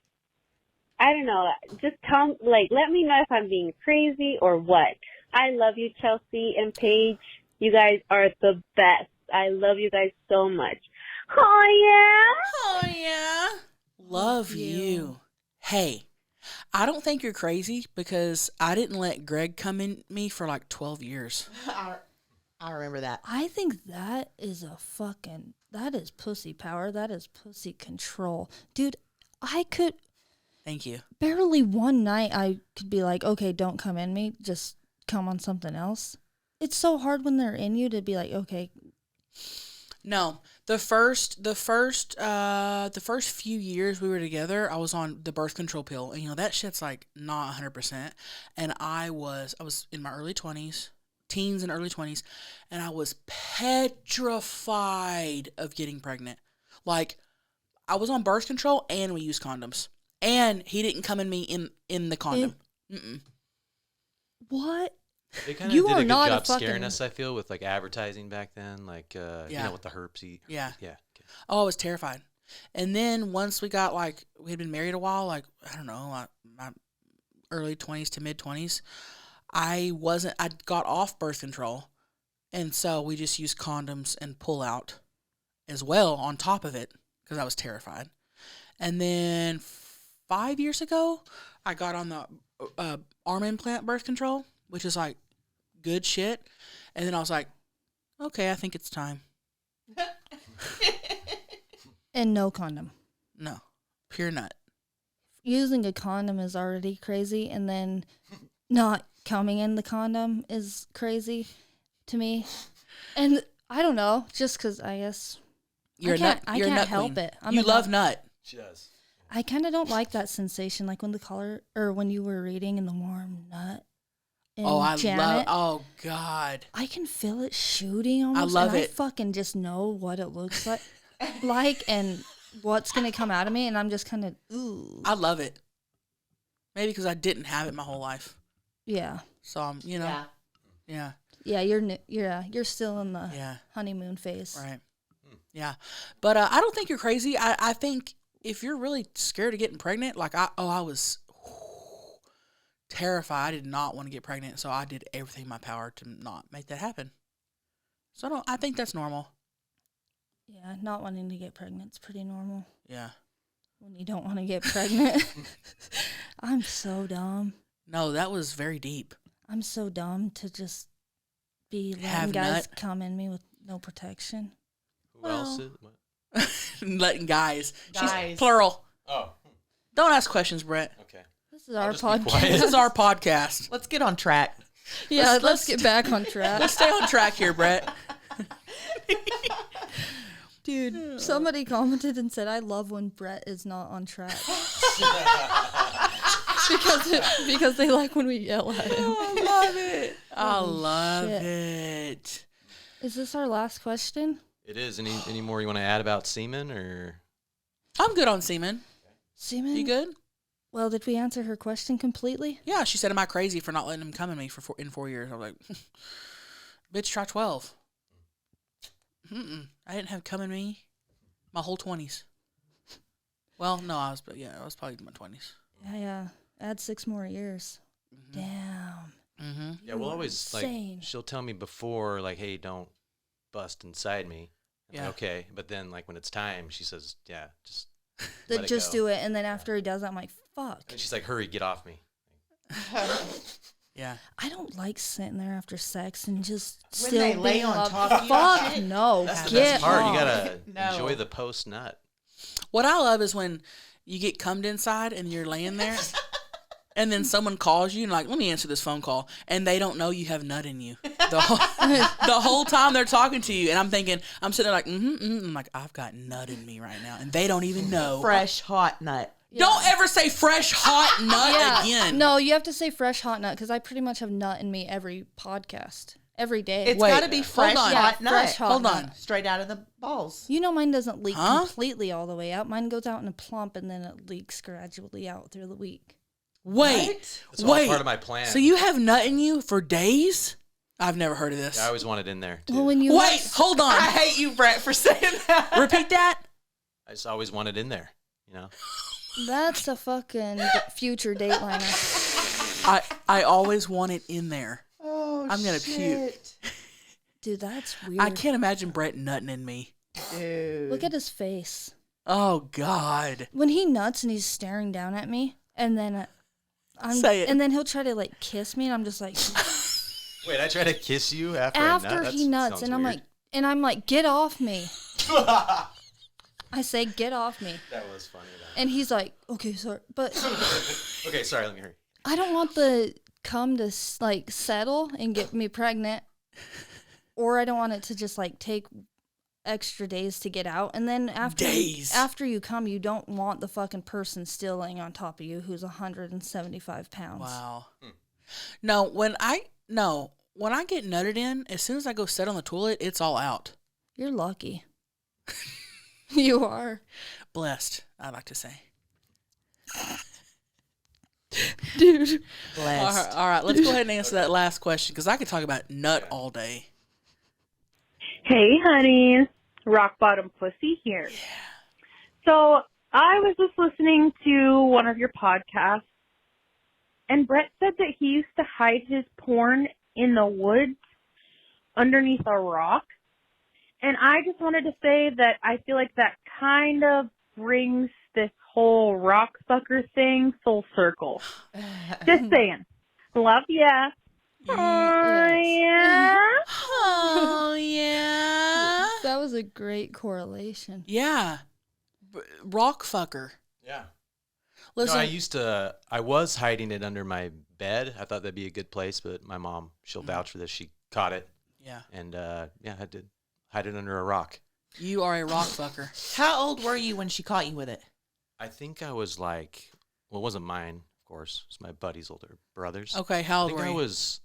I don't know, just let me know if I'm being crazy or what. I love you, Chelcie and Paige. You guys are the best. I love you guys so much. Oh, yeah? Oh, yeah. Love you. Hey, I don't think you're crazy because I didn't let Greg come in me for like 12 years. I remember that. I think that is that is pussy power. That is pussy control. Dude, Thank you. Barely one night I could be like, okay, don't come in me. Just come on something else. It's so hard when they're in you to be like, okay. No, the first few years we were together, I was on the birth control pill, and that shit's like not 100%. And I was in my early 20s, teens and early 20s, and I was petrified of getting pregnant. Like, I was on birth control and we used condoms, and he didn't come in me in the condom. What? They kind of did a good job scaring us, I feel, with like advertising back then, like with the herpes. Yeah. Okay. Oh, I was terrified. And then once we got we had been married a while, I don't know, my early 20s to mid 20s, I got off birth control, and so we just used condoms and pull out as well on top of it because I was terrified. And then 5 years ago, I got on the arm implant birth control, which is like good shit. And then I was like, okay, I think it's time. And no condom. No, pure nut. Using a condom is already crazy, and then not coming in the condom is crazy to me. And I don't know, just because I guess I can't help it. You love nut. She does. I kind of don't like that sensation, like when when you were reading in the warm nut. Oh God. I can feel it shooting almost. I love it. I fucking just know what it looks like, and what's gonna come out of me, and I'm just kind of ooh. I love it. Maybe because I didn't have it my whole life. Yeah. So I'm, Yeah. Yeah, you're still in the honeymoon phase. Right. Yeah, but I don't think you're crazy. I think if you're really scared of getting pregnant, like I was terrified. I did not want to get pregnant, so I did everything in my power to not make that happen. So I think that's normal. Yeah, not wanting to get pregnant is pretty normal. Yeah. When you don't want to get pregnant. I'm so dumb. No, that was very deep. I'm so dumb to just be letting Have guys nut. come in me with no protection. Who else is? What? Letting guys. Guys. She's plural. Oh. Don't ask questions, Brett. Okay. This is our just be quiet. podcast. This is our podcast. Let's get on track. Yeah, let's get back on track. Let's stay on track here, Brett. Dude, somebody commented and said, I love when Brett is not on track. because they like when we yell at him. I love it. I love shit. it. Is this our last question? It is. Any more you want to add about semen or? I'm good on semen. Semen? You good? Well, did we answer her question completely? Yeah, she said, am I crazy for not letting him come in me in 4 years? I was like, bitch, try 12. I didn't have come in me my whole 20s. Well, no, I was probably in my 20s. Yeah. Add 6 more years. Mm-hmm. Damn. Yeah, we'll always insane. like. She'll tell me before, like, "Hey, don't bust inside me." I'm like, Yeah. okay, but then like when it's time, she says, "Yeah, just let it Just go." do it. And then after he does that, I'm like, fuck. And she's like, "Hurry, get off me." Yeah. I don't like sitting there after sex and just When still they lay being on loved. top of you, Fuck shit. no. That's the Get best part. off. You gotta No. enjoy the post nut. What I love is when you get cummed inside and you're laying there, and then someone calls you and like, let me answer this phone call, and they don't know you have nut in you. The whole time they're talking to you, and I'm thinking, I'm sitting there like, I'm like, I've got nut in me right now, and they don't even know. Fresh hot nut. Don't ever say fresh hot nut again. No, you have to say fresh hot nut because I pretty much have nut in me every podcast, every day. It's got to be fresh on. hot Yeah, nut. fresh hot Hold nut. on. Straight out of the balls. You know mine doesn't leak Huh? completely all the way out. Mine goes out in a plump and then it leaks gradually out through the week. Wait. That's all part of my plan. So you have nut in you for days? I've never heard of this. Yeah, I always want it in there. Too. Well, when you Wait, hold on. I hate you, Brett, for saying that. Repeat that. I just always want it in there. You know. That's a fucking future dateliner. I always want it in there. Oh, I'm gonna puke. Dude, that's weird. I can't imagine Brett nutting in me. Dude. Look at his face. Oh God. When he nuts and he's staring down at me, and then Say it. and then he'll try to like kiss me, and I'm just like, Wait, I try to kiss you after I nut? after he nuts, sounds and I'm weird. like, get off me. I say, get off me. That was funny. And he's like, okay, sorry. But Okay, sorry, let me hurry. I don't want the cum to like settle and get me pregnant, or I don't want it to just like take extra days to get out. And then after you come, you don't want the fucking person still laying on top of you who's 175 pounds. Wow. No, when I get nutted in, as soon as I go sit on the toilet, it's all out. You're lucky. You are. Blessed, I like to say. Dude. Blessed. All right, let's go ahead and answer that last question because I could talk about nut all day. Hey, honeys. Rock bottom pussy here. So I was just listening to one of your podcasts, and Brett said that he used to hide his porn in the woods underneath a rock. And I just wanted to say that I feel like that kind of brings this whole rock fucker thing full circle. Just saying. Love ya. Oh, yeah. Oh, yeah. That was a great correlation. Yeah. Rock fucker. Yeah. Listen, I was hiding it under my bed. I thought that'd be a good place, but my mom, she'll vouch for this. She caught it. Yeah. And, I did hide it under a rock. You are a rock fucker. How old were you when she caught you with it? I think I was like, well, it wasn't mine, of course. It was my buddy's older brother's. Okay, how old I think were you? I was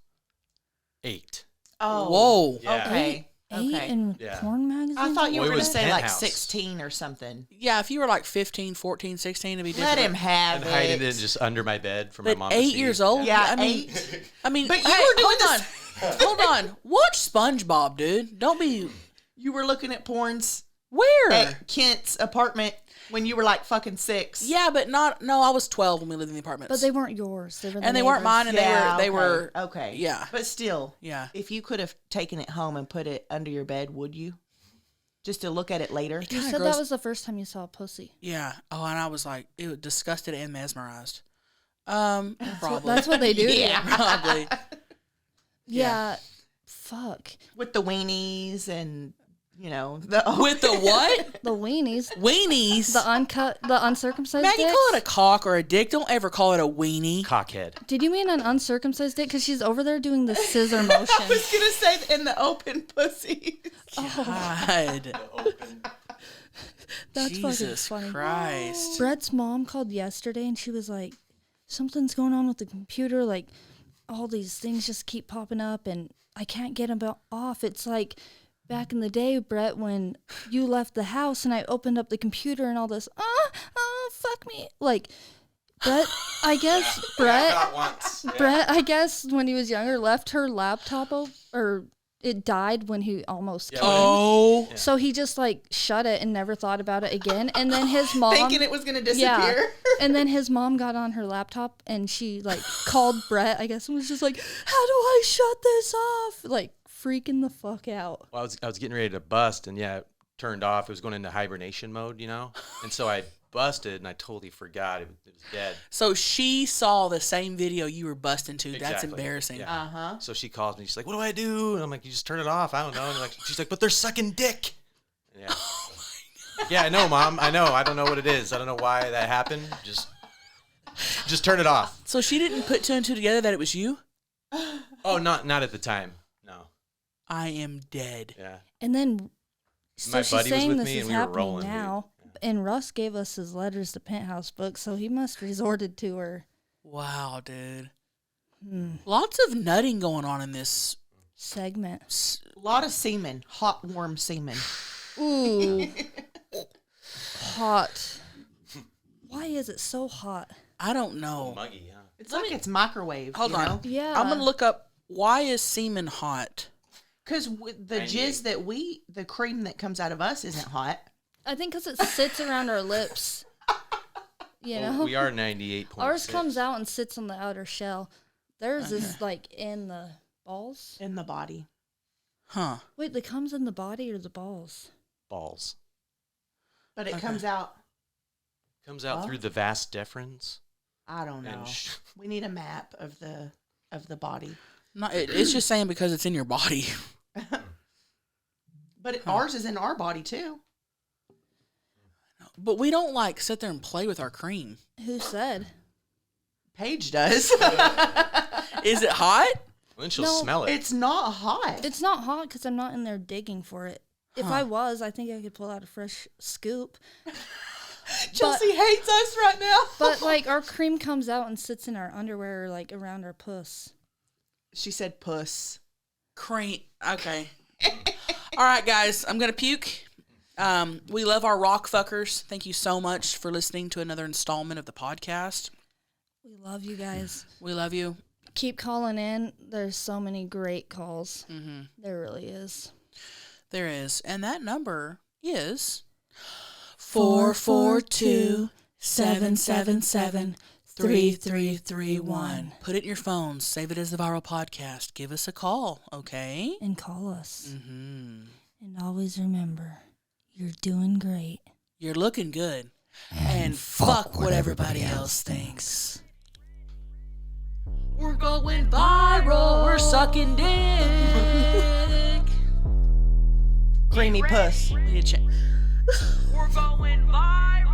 8. Oh. Whoa. Yeah. Okay. Eight Okay. in Yeah. porn magazines? I thought you Well, were it going to was say like penthouse. 16 or something. Yeah, if you were like 15, 14, 16, it'd be different. Let him have And it. hiding it just under my bed for But my mom to 8 see. years old? Yeah, I mean, 8. I mean, But you hey, were doing hold on. Hold on. Watch SpongeBob, dude. Don't be... You were looking at porns Where? at Kent's apartment when you were like fucking 6. Yeah, but not... No, I was 12 when we lived in the apartments. But they weren't yours. They were And they weren't mine, and they were... Okay. Yeah. But still, Yeah. if you could have taken it home and put it under your bed, would you? just to look at it later. You said that was the first time you saw a pussy. Yeah. Oh, and I was like, it was disgusted and mesmerized. Probably. That's what they do. Yeah. Probably. Yeah. Fuck. With the weenies and, with the what? The weenies. Weenies? The uncut, the uncircumcised Maggie, dicks? call it a cock or a dick. Don't ever call it a weenie. Cockhead. Did you mean an uncircumcised dick? Because she's over there doing the scissor motion. I was going to say in the open pussy. God. That's Jesus fucking funny. Christ. Brett's mom called yesterday and she was like, something's going on with the computer. Like, all these things just keep popping up and I can't get them off. It's like back in the day, Brett, when you left the house and I opened up the computer and all this, fuck me. Like, Brett, I guess, Brett, I guess when he was younger, left her laptop or it died when he almost came. Oh. Yeah. So he just like shut it and never thought about it again. And then his mom. Thinking it was going to disappear. Yeah. And then his mom got on her laptop and she like called Brett, I guess, and was just like, how do I shut this off? Like freaking the fuck out. Well, I was getting ready to bust and it turned off. It was going into hibernation mode, And so I busted and I totally forgot it was dead. So she saw the same video you were busting to. Exactly. That's embarrassing. Yeah. Uh-huh. So she calls me. She's like, "What do I do?" And I'm like, "You just turn it off." I don't know. And she's like, "But they're sucking dick." Yeah. Oh my God. Yeah, I know, Mom. I know. I don't know what it is. I don't know why that happened. Just turn it off. So she didn't put two and two together that it was you? Oh, not at the time. No. I am dead. Yeah. And then My she's buddy was saying with this me is and we were happening rolling. now. And Russ gave us his letters to Penthouse books, so he must resorted to her. Wow, dude. Lots of nutting going on in this segment. A lot of semen. Hot, warm semen. Ooh. Hot. Why is it so hot? I don't know. Muggy, yeah. It's like it's microwave. Hold on. Know? Yeah. I'm going to look up, why is semen hot? Because the jizz the cream that comes out of us isn't hot. I think because it sits around our lips. You know? We are 98.6. Ours comes out and sits on the outer shell. Theirs is like in the balls. In the body. Huh. Wait, it comes in the body or the balls? Balls. But it comes out. Comes out through the vas deferens. I don't know. We need a map of the body. No, it's just saying because it's in your body. But ours is in our body too. But we don't like sit there and play with our cream. Who said? Paige does. Is it hot? Well, then she'll smell it. It's not hot. It's not hot because I'm not in there digging for it. If I was, I think I could pull out a fresh scoop. Chelsea hates us right now. But like our cream comes out and sits in our underwear or like around our puss. She said puss. Cream. Okay. All right, guys. I'm going to puke. We love our rock fuckers. Thank you so much for listening to another installment of the podcast. We love you guys. We love you. Keep calling in. There's so many great calls. Mm-hmm. There really is. There is. And that number is 442-777-3331. Put it in your phones. Save it as the Viral Podcast. Give us a call, okay? And call us. Mm-hmm. And always remember, you're doing great. You're looking good. And fuck what everybody else thinks. We're going viral. We're sucking dick. Creamy puss. We need to check. We're going viral.